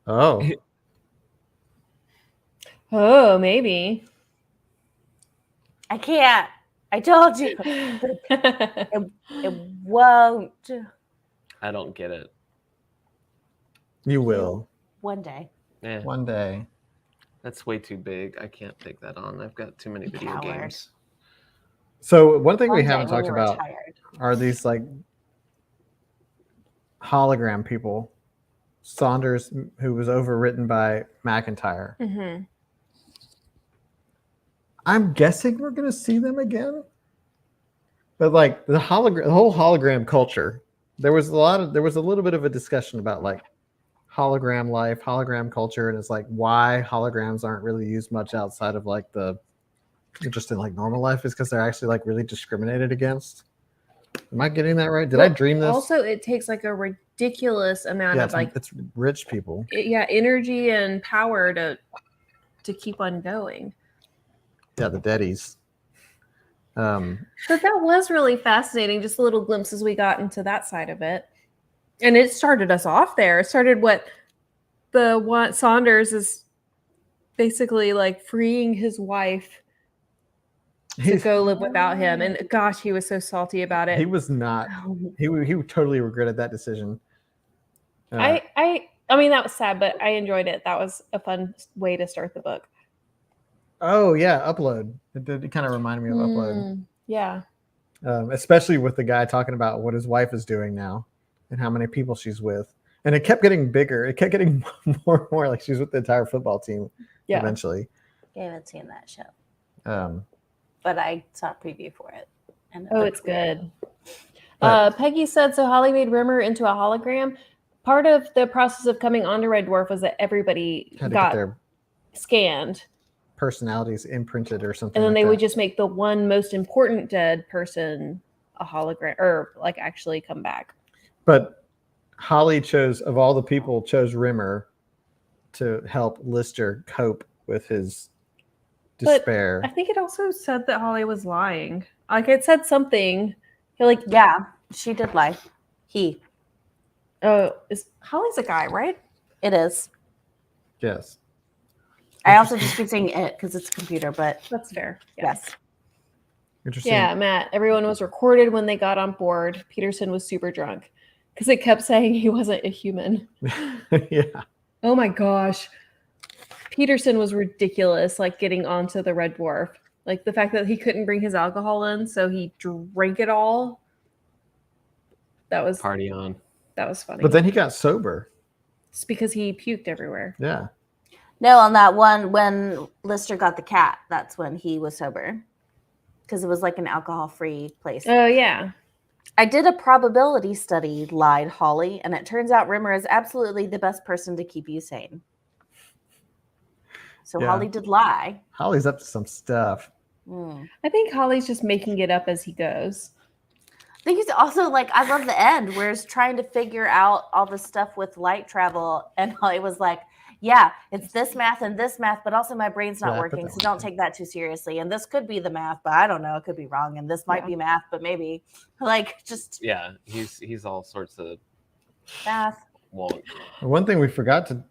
Oh, Oh, maybe. I can't. I told you. It won't. I don't get it. you will One day. Yeah, one day. that's way too big. I can't take that on. I've got too many video Coward. games. So one thing we One day haven't when talked you're about retired. are these like hologram people. Saunders, who was overwritten by McIntyre. Mm-hmm. I'm guessing we're gonna see them again. But like the whole hologram culture, there was a little bit of a discussion about like hologram life, hologram culture, and it's like why holograms aren't really used much outside of like just in like normal life is because they're actually like really discriminated against. Am I getting that right? Did I dream this? Also, it takes like a ridiculous amount yeah, of like it's rich people. energy and power to keep on going. Yeah, the deadies. But that was really fascinating. Just the little glimpses we got into that side of it, and it started us off there. It started what Saunders is basically like freeing his wife to go live without him, and gosh, he was so salty about it. He was not. He totally regretted that decision. I mean, that was sad, but I enjoyed it. That was a fun way to start the book. Oh yeah, Upload. It kind of reminded me of Upload, Yeah. especially with the guy talking about what his wife is doing now and how many people she's with, and it kept getting bigger. It kept getting more and more like she's with the entire football team. Yeah. Eventually. I haven't seen that show, Um, but I saw a preview for it. And Oh, looked it's good. But- Peggy said, so Holly made Rimmer into a hologram. Part of the process of coming onto Red Dwarf was that everybody had to get got their scanned. personalities imprinted or something. And then like they would that. just make the one most important dead person a hologram, or like actually come back. But Holly chose, of all the people, chose Rimmer to help Lister cope with his But despair. I think it also said that Holly was lying. Like it said something. Like, Yeah, she did lie. He. oh, is Holly's a guy, right? It is. Yes. I also just keep saying it because it's a computer, but That's fair. yes. Interesting. Yeah, Matt. Everyone was recorded when they got on board. Peterson was super drunk because it kept saying he wasn't a human. Yeah. Oh my gosh. Peterson was ridiculous, like getting onto the Red Dwarf. Like the fact that he couldn't bring his alcohol in, so he drank it all. That was Party on. That was funny. But then he got sober. It's because he puked everywhere. Yeah. No, on that one when Lister got the cat, that's when he was sober. Because it was like an alcohol-free place. Oh yeah. I did a probability study, lied Holly, and it turns out Rimmer is absolutely the best person to keep you sane. So Yeah. Holly did lie. Holly's up to some stuff. I think Holly's just making it up as he goes. I think he's also like, I love the end where he's trying to figure out all the stuff with light travel. And Holly was like, yeah, it's this math and this math, but also my brain's not Yeah, I put working. that So one don't too. take that too seriously. And this could be the math, but I don't know. It could be wrong. And this might Yeah. be math, but maybe like just Yeah, he's all sorts of math. wonk. One thing we forgot to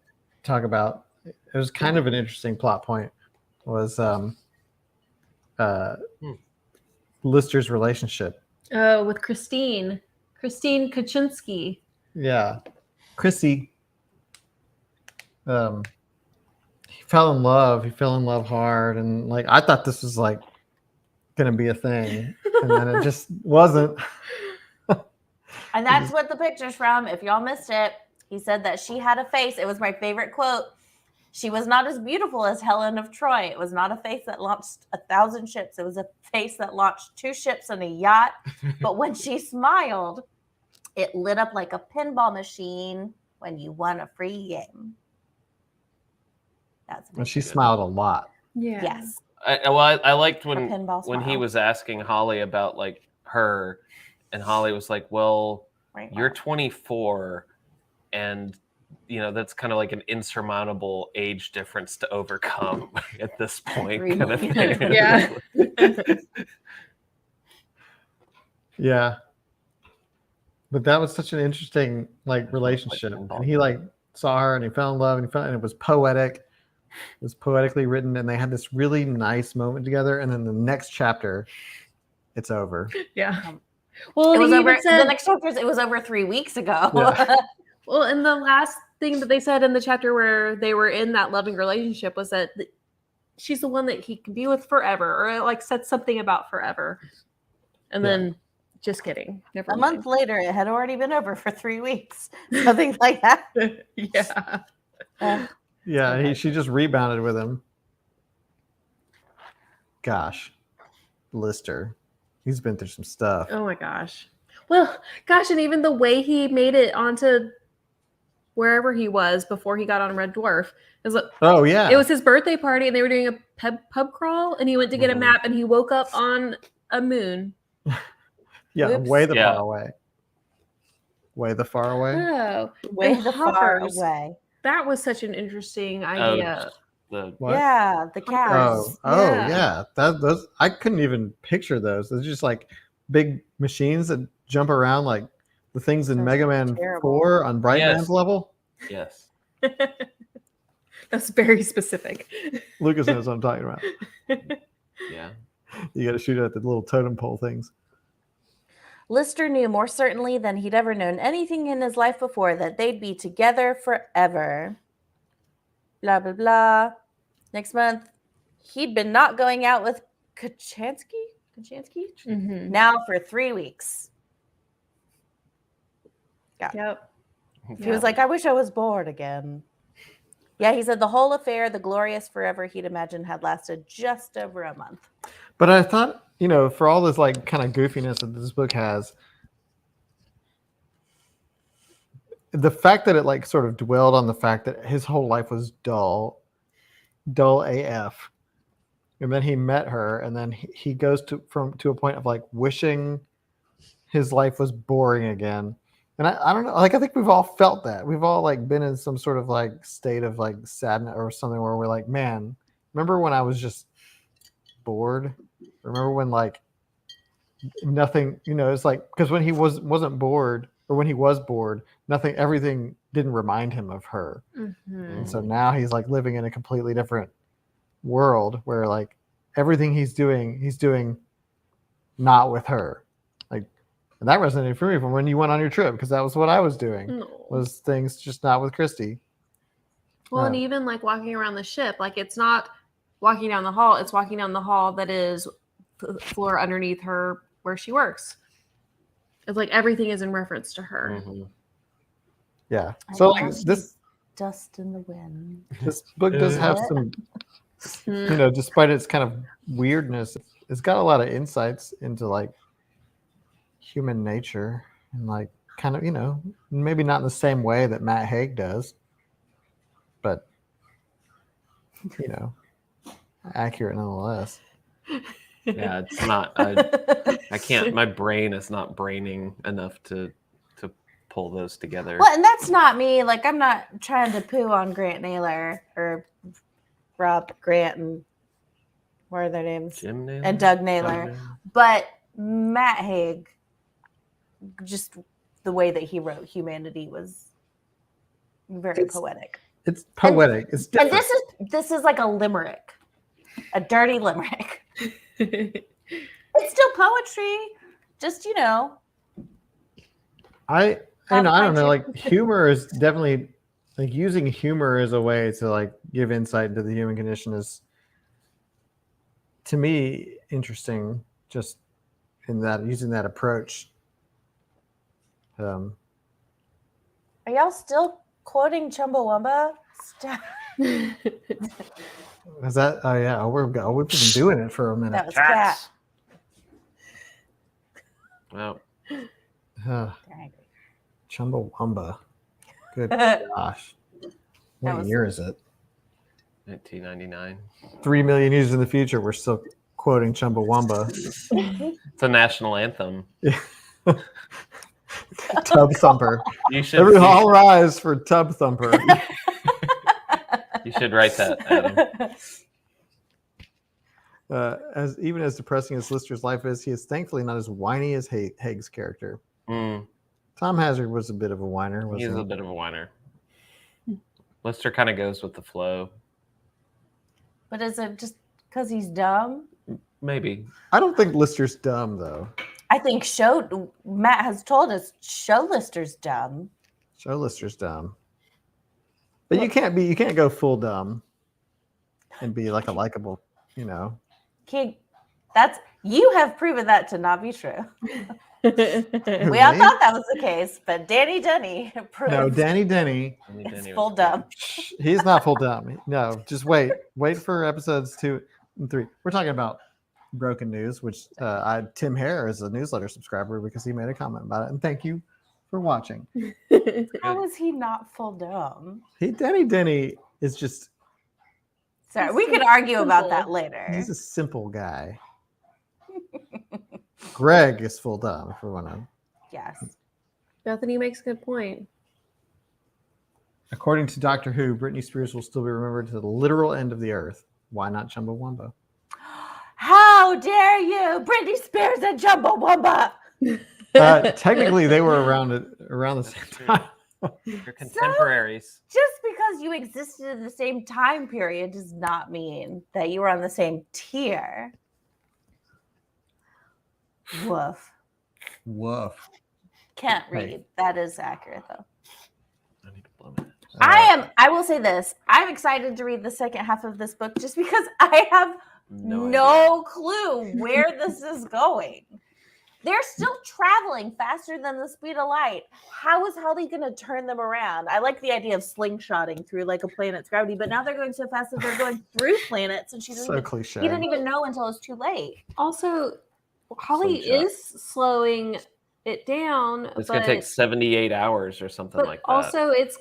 talk about, it was kind of an interesting plot point, was Lister's relationship. Oh, with Christine Kaczynski. Yeah. Chrissy. He fell in love. He fell in love hard. And like, I thought this was like going to be a thing. And then it just wasn't. And that's what the picture's from. If y'all missed it, he said that she had a face. It was my favorite quote. She was not as beautiful as Helen of Troy. It was not a face that launched 1,000 ships. It was a face that launched 2 ships and a yacht. But when she smiled, it lit up like a pinball machine when you won a free game. That's And she smiled a lot. Yeah. yes. I liked Her when pinball he smile. was asking Holly about like her, and Holly was like, "Well, Right. you're 24, and you know that's kind of like an insurmountable age difference to overcome at this point." Agree. Kind of thing. Yeah. Yeah. But that was such an interesting like relationship. And he like saw her and he fell in love and it was poetic. It was poetically written and they had this really nice moment together. And then the next chapter, it's over. Yeah. Well, It was he over. even said, The next chapter. It was over 3 weeks ago. Yeah. well, and the last thing that they said in the chapter where they were in that loving relationship was that she's the one that he can be with forever, or it like said something about forever. And Yeah. then, just kidding. Never A mind. month later, it had already been over for 3 weeks. Something like that. Yeah. Yeah. Okay. She just rebounded with him. Gosh. Lister. He's been through some stuff. Oh my gosh. Well, gosh, and even the way he made it onto wherever he was before he got on Red Dwarf is Oh, yeah. it was his birthday party and they were doing a pub crawl and he went to get a Mhm. map and he woke up on a moon. yeah. Whoops. Way the Yeah. far away. Way the far away. Oh, Way and the far hoppers. away. That was such an interesting idea. The What? Yeah, the cars. Yeah. Yeah. Those I couldn't even picture those. Those are just like big machines that jump around like the things in Sounds Mega Man terrible. 4 on Bright Yes. Man's level. yes. That's very specific. Lucas knows what I'm talking about. Yeah. You got to shoot at the little totem pole things. Lister knew more certainly than he'd ever known anything in his life before that they'd be together forever. Blah, blah, blah. Next month, he'd been not going out with Kaczynski Mhm. now for 3 weeks. Yep. He was like, I wish I was bored again. Yeah, he said the whole affair, the glorious forever he'd imagined, had lasted just over a month. But I thought, for all this like kind of goofiness that this book has, the fact that it like sort of dwelled on the fact that his whole life was dull AF. and then he met her, and then he goes to a point of like wishing his life was boring again. And I don't know, like I think we've all felt that. We've all like been in some sort of like state of like sadness or something where we're like, man, remember when I was just bored? Remember when like nothing, it's like because when he wasn't bored, or when he was bored, everything didn't remind him of her. And so now he's like living in a completely different world where like everything he's doing not with her. Like, and that resonated for me from when you went on your trip, because that was what I was doing. Was things just not with Christy. Well, and even like walking around the ship, like it's not walking down the hall, it's walking down the hall that is the floor underneath her where she works. It's like everything is in reference to her. Yeah. So like this dust in the wind. This book does have some, despite its kind of weirdness, it's got a lot of insights into like human nature and like kind of, maybe not in the same way that Matt Haig does, but accurate nonetheless. Yeah, it's not. I can't. My brain is not braining enough to pull those together. Well, and that's not me. Like, I'm not trying to poo on Grant Naylor or Rob Grant and what are their names? Jim Naylor and Doug Naylor. But Matt Haig, just the way that he wrote Humanity was very poetic. It's poetic. It's different. And this is like a limerick, a dirty limerick. It's still poetry, just I don't know. Like humor is definitely like using humor as a way to like give insight into the human condition is, to me, interesting. Just in that using that approach. Are y'all still quoting Chumbawamba? Is that? Oh yeah, we've been doing it for a minute. That was Cat. Wow. Chumbawamba. Good gosh. What year is it? 1999. 3 million years in the future, we're still quoting Chumbawamba. It's a national anthem. Tub Thumper. Every all rise for Tub Thumper. You should write that, Adam. Even as depressing as Lister's life is, he is thankfully not as whiny as Haig's character. Tom Hazard was a bit of a whiner. He's a bit of a whiner. Lister kind of goes with the flow. But is it just because he's dumb? Maybe. I don't think Lister's dumb, though. I think Matt has told us Show Lister's dumb. Show Lister's dumb. But you can't go full dumb and be like a likable, you have proven that to not be true. We all thought that was the case, but Danny Denny proved. No, Danny Denny is full dumb. He's not full dumb. No, just wait for episodes 2 and 3. We're talking about Broken News, which Tim Hare is a newsletter subscriber because he made a comment about it, and thank you for watching. How is he not full dumb? Danny Denny is just. Sorry, we could argue about that later. He's a simple guy. Greg is full dumb, if we want to. Yes. Bethany makes a good point. According to Doctor Who, Britney Spears will still be remembered to the literal end of the earth. Why not Chumbawamba? How dare you, Britney Spears and Chumbawamba? Technically, they were around the same time. They're contemporaries. So, just because you existed in the same time period does not mean that you were on the same tier. Woof. Can't read. Hey. That is accurate, though. I need to blow it. I will say this. I'm excited to read the second half of this book just because I have no clue where this is going. They're still traveling faster than the speed of light. How is Holly going to turn them around? I like the idea of slingshotting through like a planet's gravity, but now they're going so fast that they're going through planets, and she doesn't. Cliche. He didn't even know until it's too late. Also, Holly is slowing it down. It's going to take 78 hours or something like that. Also, it's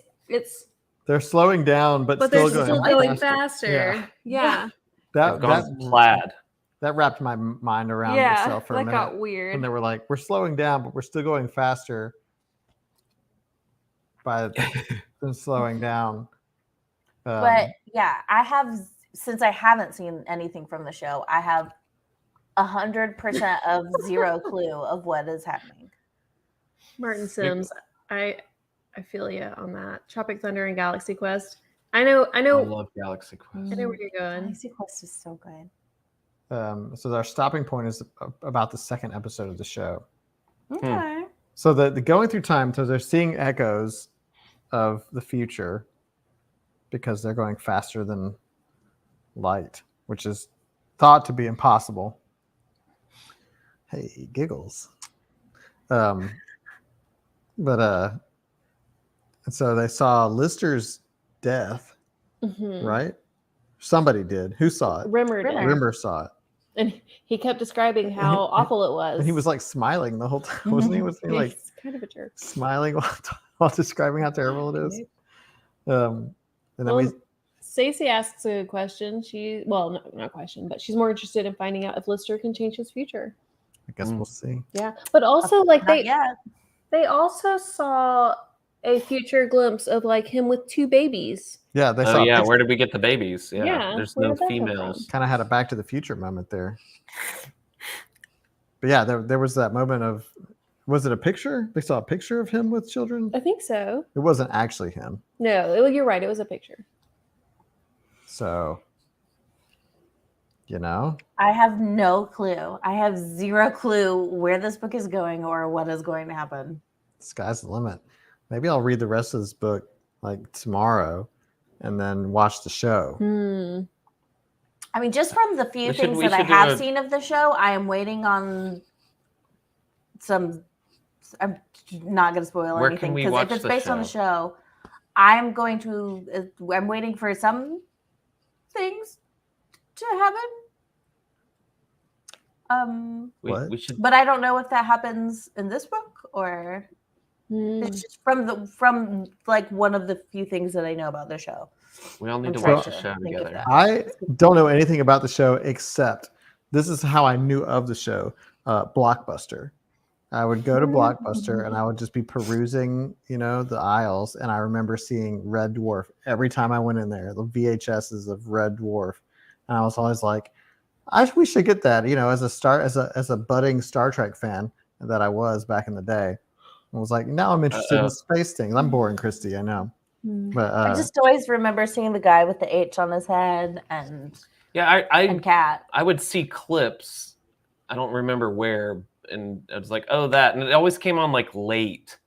they're slowing down, but they're still going faster. Yeah. They've gone plaid. That wrapped my mind around Yeah, itself for a that minute. got weird. And they were like, we're slowing down, but we're still going faster by them slowing down. But yeah, I have, since I haven't seen anything from the show, I have 100% of zero clue of what is happening. Martin Sims, I feel you on that. Tropic Thunder and Galaxy Quest. I know. I love Galaxy Quest. I know where you're going. Galaxy Quest is so good. So our stopping point is about the second episode of the show. Okay. So the going through time, so they're seeing echoes of the future because they're going faster than light, which is thought to be impossible. Hey, giggles. And so they saw Lister's death, Mhm. right? Somebody did. Who saw it? Rimmer did. Rimmer saw it. And he kept describing how awful it was. And he was like smiling the whole time, wasn't he? Wasn't he like He's kind of a jerk. smiling while describing how terrible it is? And then Well, Stacey asks a question. Not a question, but she's more interested in finding out if Lister can change his future. I guess we'll see. Yeah, but also like Not yet. they also saw a future glimpse of like him with 2 babies. Yeah, they Oh saw. yeah, where did we get the babies? Yeah, Yeah, there's where no did that come females. Kind of had a Back to the Future moment there. But yeah, there was that moment of, was it a picture? They saw a picture of him with children. I think so. It wasn't actually him. No, you're right. It was a picture. So, you know, I have no clue. I have zero clue where this book is going or what is going to happen. sky's the limit. Maybe I'll read the rest of this book like tomorrow, and then watch the show. I mean, just from the few things we that I should do have a- seen of the show, I am waiting on some. I'm not going to spoil Where can anything we because watch if it's the based on the show? show, I'm waiting for some things to happen. What? We should. But I don't know if that happens in this book or it's just from like one of the few things that I know about the show. We all need I'm to trying watch the to show think of together. that. I don't know anything about the show except this is how I knew of the show. Blockbuster. I would go to Blockbuster and I would just be perusing, the aisles, and I remember seeing Red Dwarf every time I went in there. The VHSs of Red Dwarf, and I was always like, we should get that. As a budding Star Trek fan that I was back in the day, I was like, now I'm interested in space things. I'm boring, Christy. I know. But I just always remember seeing the guy with the H on his head and Cat. I would see clips. I don't remember where, and I was like, oh, that, and it always came on like late.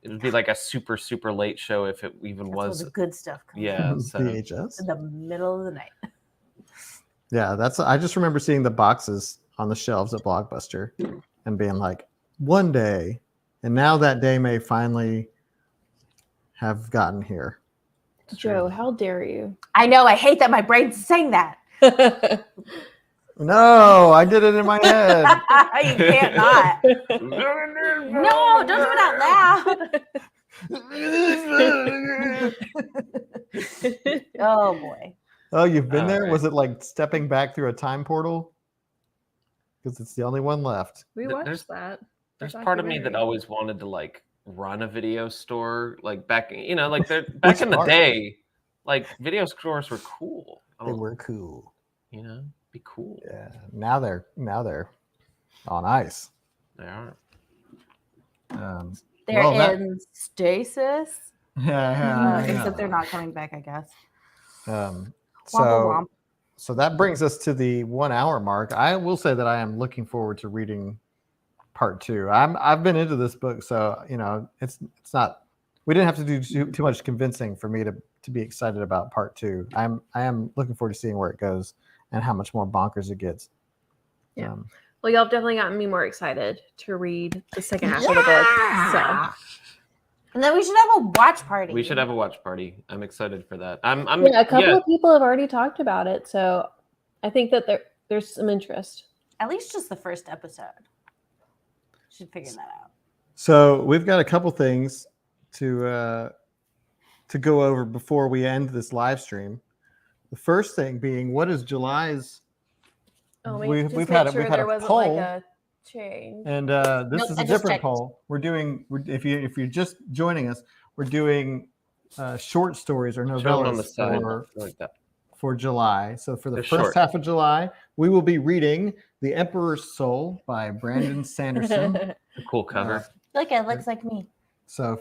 It would be like a super, super late show if it even That's where was. the good stuff comes Yeah, so VHS. in the middle of the night. Yeah, I just remember seeing the boxes on the shelves at Blockbuster and being like, one day, and now that day may finally have gotten here. Joe, how dare you? I know. I hate that my brain's saying that. No, I did it in my head. You can't not. No, don't do it out loud. Oh boy. Oh, you've been All there? right. Was it like stepping back through a time portal? Because it's the only one left. We There's- watched that. there's part of me that documentary. always wanted to like run a video store, like back, like back Which in the part? day, like video stores were cool. They were cool. Be cool. Yeah. Now they're on ice. They are. They're Well, that- in stasis. Yeah. Except they're not coming back, I guess. So Womp So that brings us to the 1 hour mark. I will say that I am looking forward to reading part 2. I've been into this book, so it's not. We didn't have to do too much convincing for me to be excited about part 2. I am looking forward to seeing where it goes and how much more bonkers it gets. Yeah. Well, y'all have definitely gotten me more excited to read the second half of the book. So And then we should have a watch party. We should have a watch party. I'm excited for that. yeah, a couple of people have already talked about it, so I think that there's some interest. at least just the first episode. Should figure that out. So we've got a couple things to go over before we end this live stream. The first thing being, what is July's? Oh, we've we've had sure we've had there a wasn't poll, like a change. and this Nope, is I a just different checked. poll. If you're just joining us, we're doing short stories or Show them on the novellas side. for Like that. July. So for the They're first short. half of July, we will be reading The Emperor's Soul by Brandon Sanderson. A cool cover. Look, it looks like me. So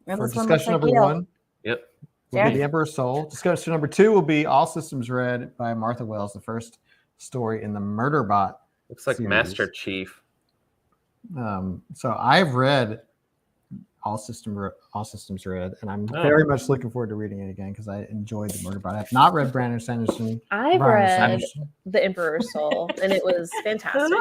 And for this one looks discussion like number you. 1 Yep. will be Jared? The Emperor's Soul. Discussion number 2 will be All Systems Read by Martha Wells, the first story in the Murderbot Looks like series. Master Chief. So I've read All Systems Read, and I'm very much looking forward to reading it again because I enjoyed the Murderbot. I have not read Brandon Sanderson. I've Brandon read Sanderson. The Emperor's Soul, and it was fantastic.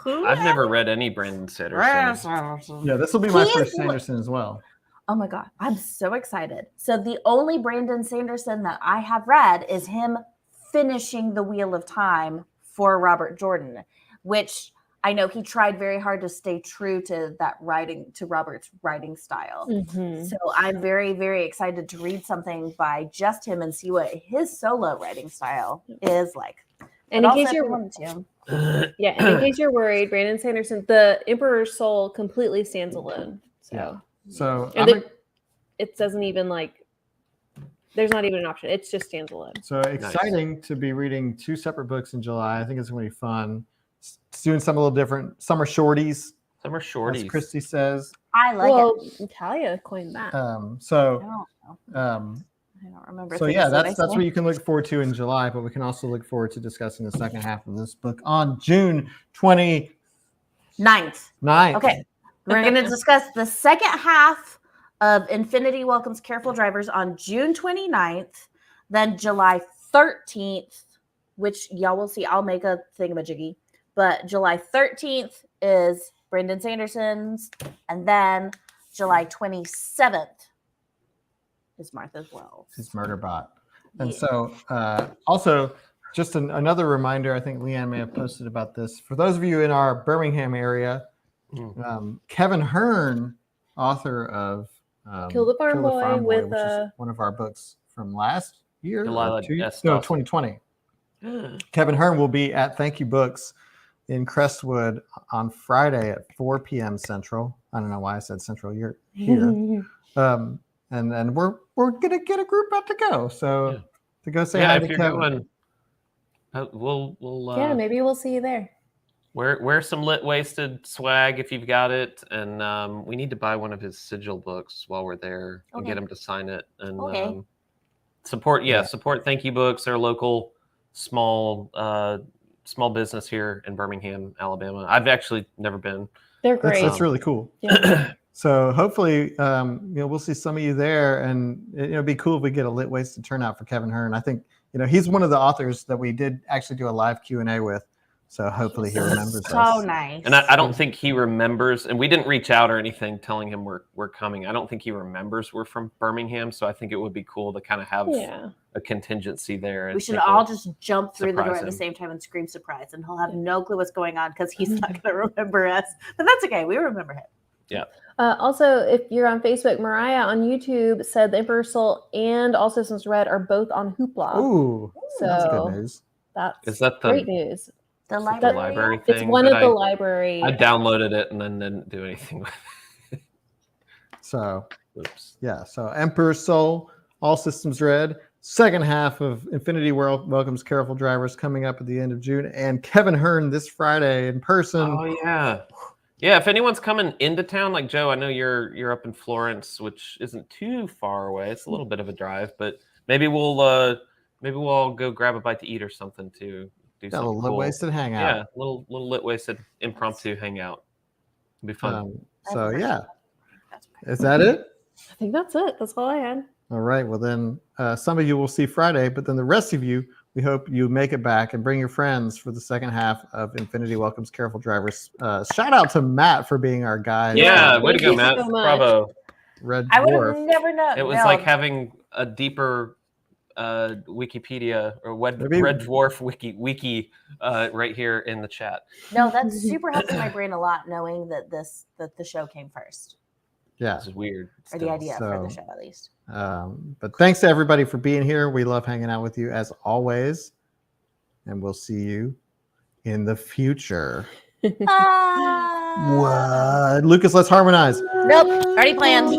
I've never read any Brandon Sanderson. Yeah, this will be my He first is- Sanderson as well. Oh my God, I'm so excited. So the only Brandon Sanderson that I have read is him finishing The Wheel of Time for Robert Jordan, which I know he tried very hard to stay true to Robert's writing style. Mhm. So I'm very, very excited to read something by just him and see what his solo writing style is like. And But in also, case if you you're wanted to, yeah, and in case you're worried, Brandon Sanderson, The Emperor's Soul completely stands alone. So Yeah. So and I'm it doesn't even like there's not even an option. It just stands alone. so exciting to be reading 2 separate books in July. I think it's going to be fun. Doing something a little different. Some are shorties, Some are as shorties. Christy says. I like well, it. Talia coined that. I don't know. I don't remember. if So it yeah, is what I that's what say. you can look forward to in July, but we can also look forward to discussing the second half of this book on June 29th. 9th. Okay. We're going to discuss the second half of Infinity Welcomes Careful Drivers on June 29th, then July 13th, which y'all will see. I'll make a thingamajiggy. But July 13th is Brandon Sanderson's, and then July 27th is Martha's Wells. His Murderbot. And Yeah. so also just another reminder, I think Leanne may have posted about this. For those of you in our Birmingham area, Kevin Hearn, author of Kill the Farm Boy with, which is one of our books from last year, Delilah or S. no, Dawson. 2020. Kevin Hearn will be at Thank You Books in Crestwood on Friday at 4 p.m. Central. I don't know why I said Central. You're here. And we're gonna get a group out to go. So to go say hi if to you're Kevin. going, we'll Yeah, maybe we'll see you there. wear some lit waisted swag if you've got it, and we need to buy one of his sigil books while we're there and Okay. get him to sign it and Okay. support. Yeah. Support Thank You Books. They're a local small business here in Birmingham, Alabama. I've actually never been. They're great. That's really cool. Yeah. So hopefully, we'll see some of you there, and it'd be cool if we get a lit waisted turnout for Kevin Hearn. I think he's one of the authors that we did actually do a live Q&A with. So hopefully he remembers So us. nice. And I don't think he remembers, and we didn't reach out or anything telling him we're coming. I don't think he remembers we're from Birmingham, so I think it would be cool to kind of have a contingency there. We and should make all it- just jump through the door surprise at the him. same time and scream surprise, and he'll have no clue what's going on because he's not going to remember us. But that's okay. We remember him. Also, if you're on Facebook, Mariah on YouTube said The Emperor's Soul and All Systems Read are both on Hoopla. Ooh, that's So good news. that's Is that the great news. The is that library. the library It's thing? one that of the library. I downloaded it and then didn't do anything with So it. Oops. yeah, so Emperor's Soul, All Systems Read, second half of Infinity World Welcomes Careful Drivers coming up at the end of June, and Kevin Hearn this Friday in person. Oh yeah. Yeah, if anyone's coming into town, like Joe, I know you're up in Florence, which isn't too far away. It's a little bit of a drive, but maybe we'll all go grab a bite to eat or something to do Got a something little cool. lit wasted hangout. Yeah, little lit wasted impromptu hangout. It'll be fun. So yeah, That's okay. is that it? I think that's it. That's all I had. All right. Well, then some of you will see Friday, but then the rest of you, we hope you make it back and bring your friends for the second half of Infinity Welcomes Careful Drivers. Shout out to Matt for being our guide. Yeah, way to Thank go, you Matt. so much. Bravo. Red I would Dwarf. have never known. It was like having a deeper Wikipedia or Maybe- Red Dwarf wiki right here in the chat. No, that super helps my brain a lot knowing that the show came first. Yeah. This is weird. Or the still. idea for the So- show, at least. But thanks to everybody for being here. We love hanging out with you as always. And we'll see you in the future. Ah. What? Lucas, let's harmonize. Nope. Already planned.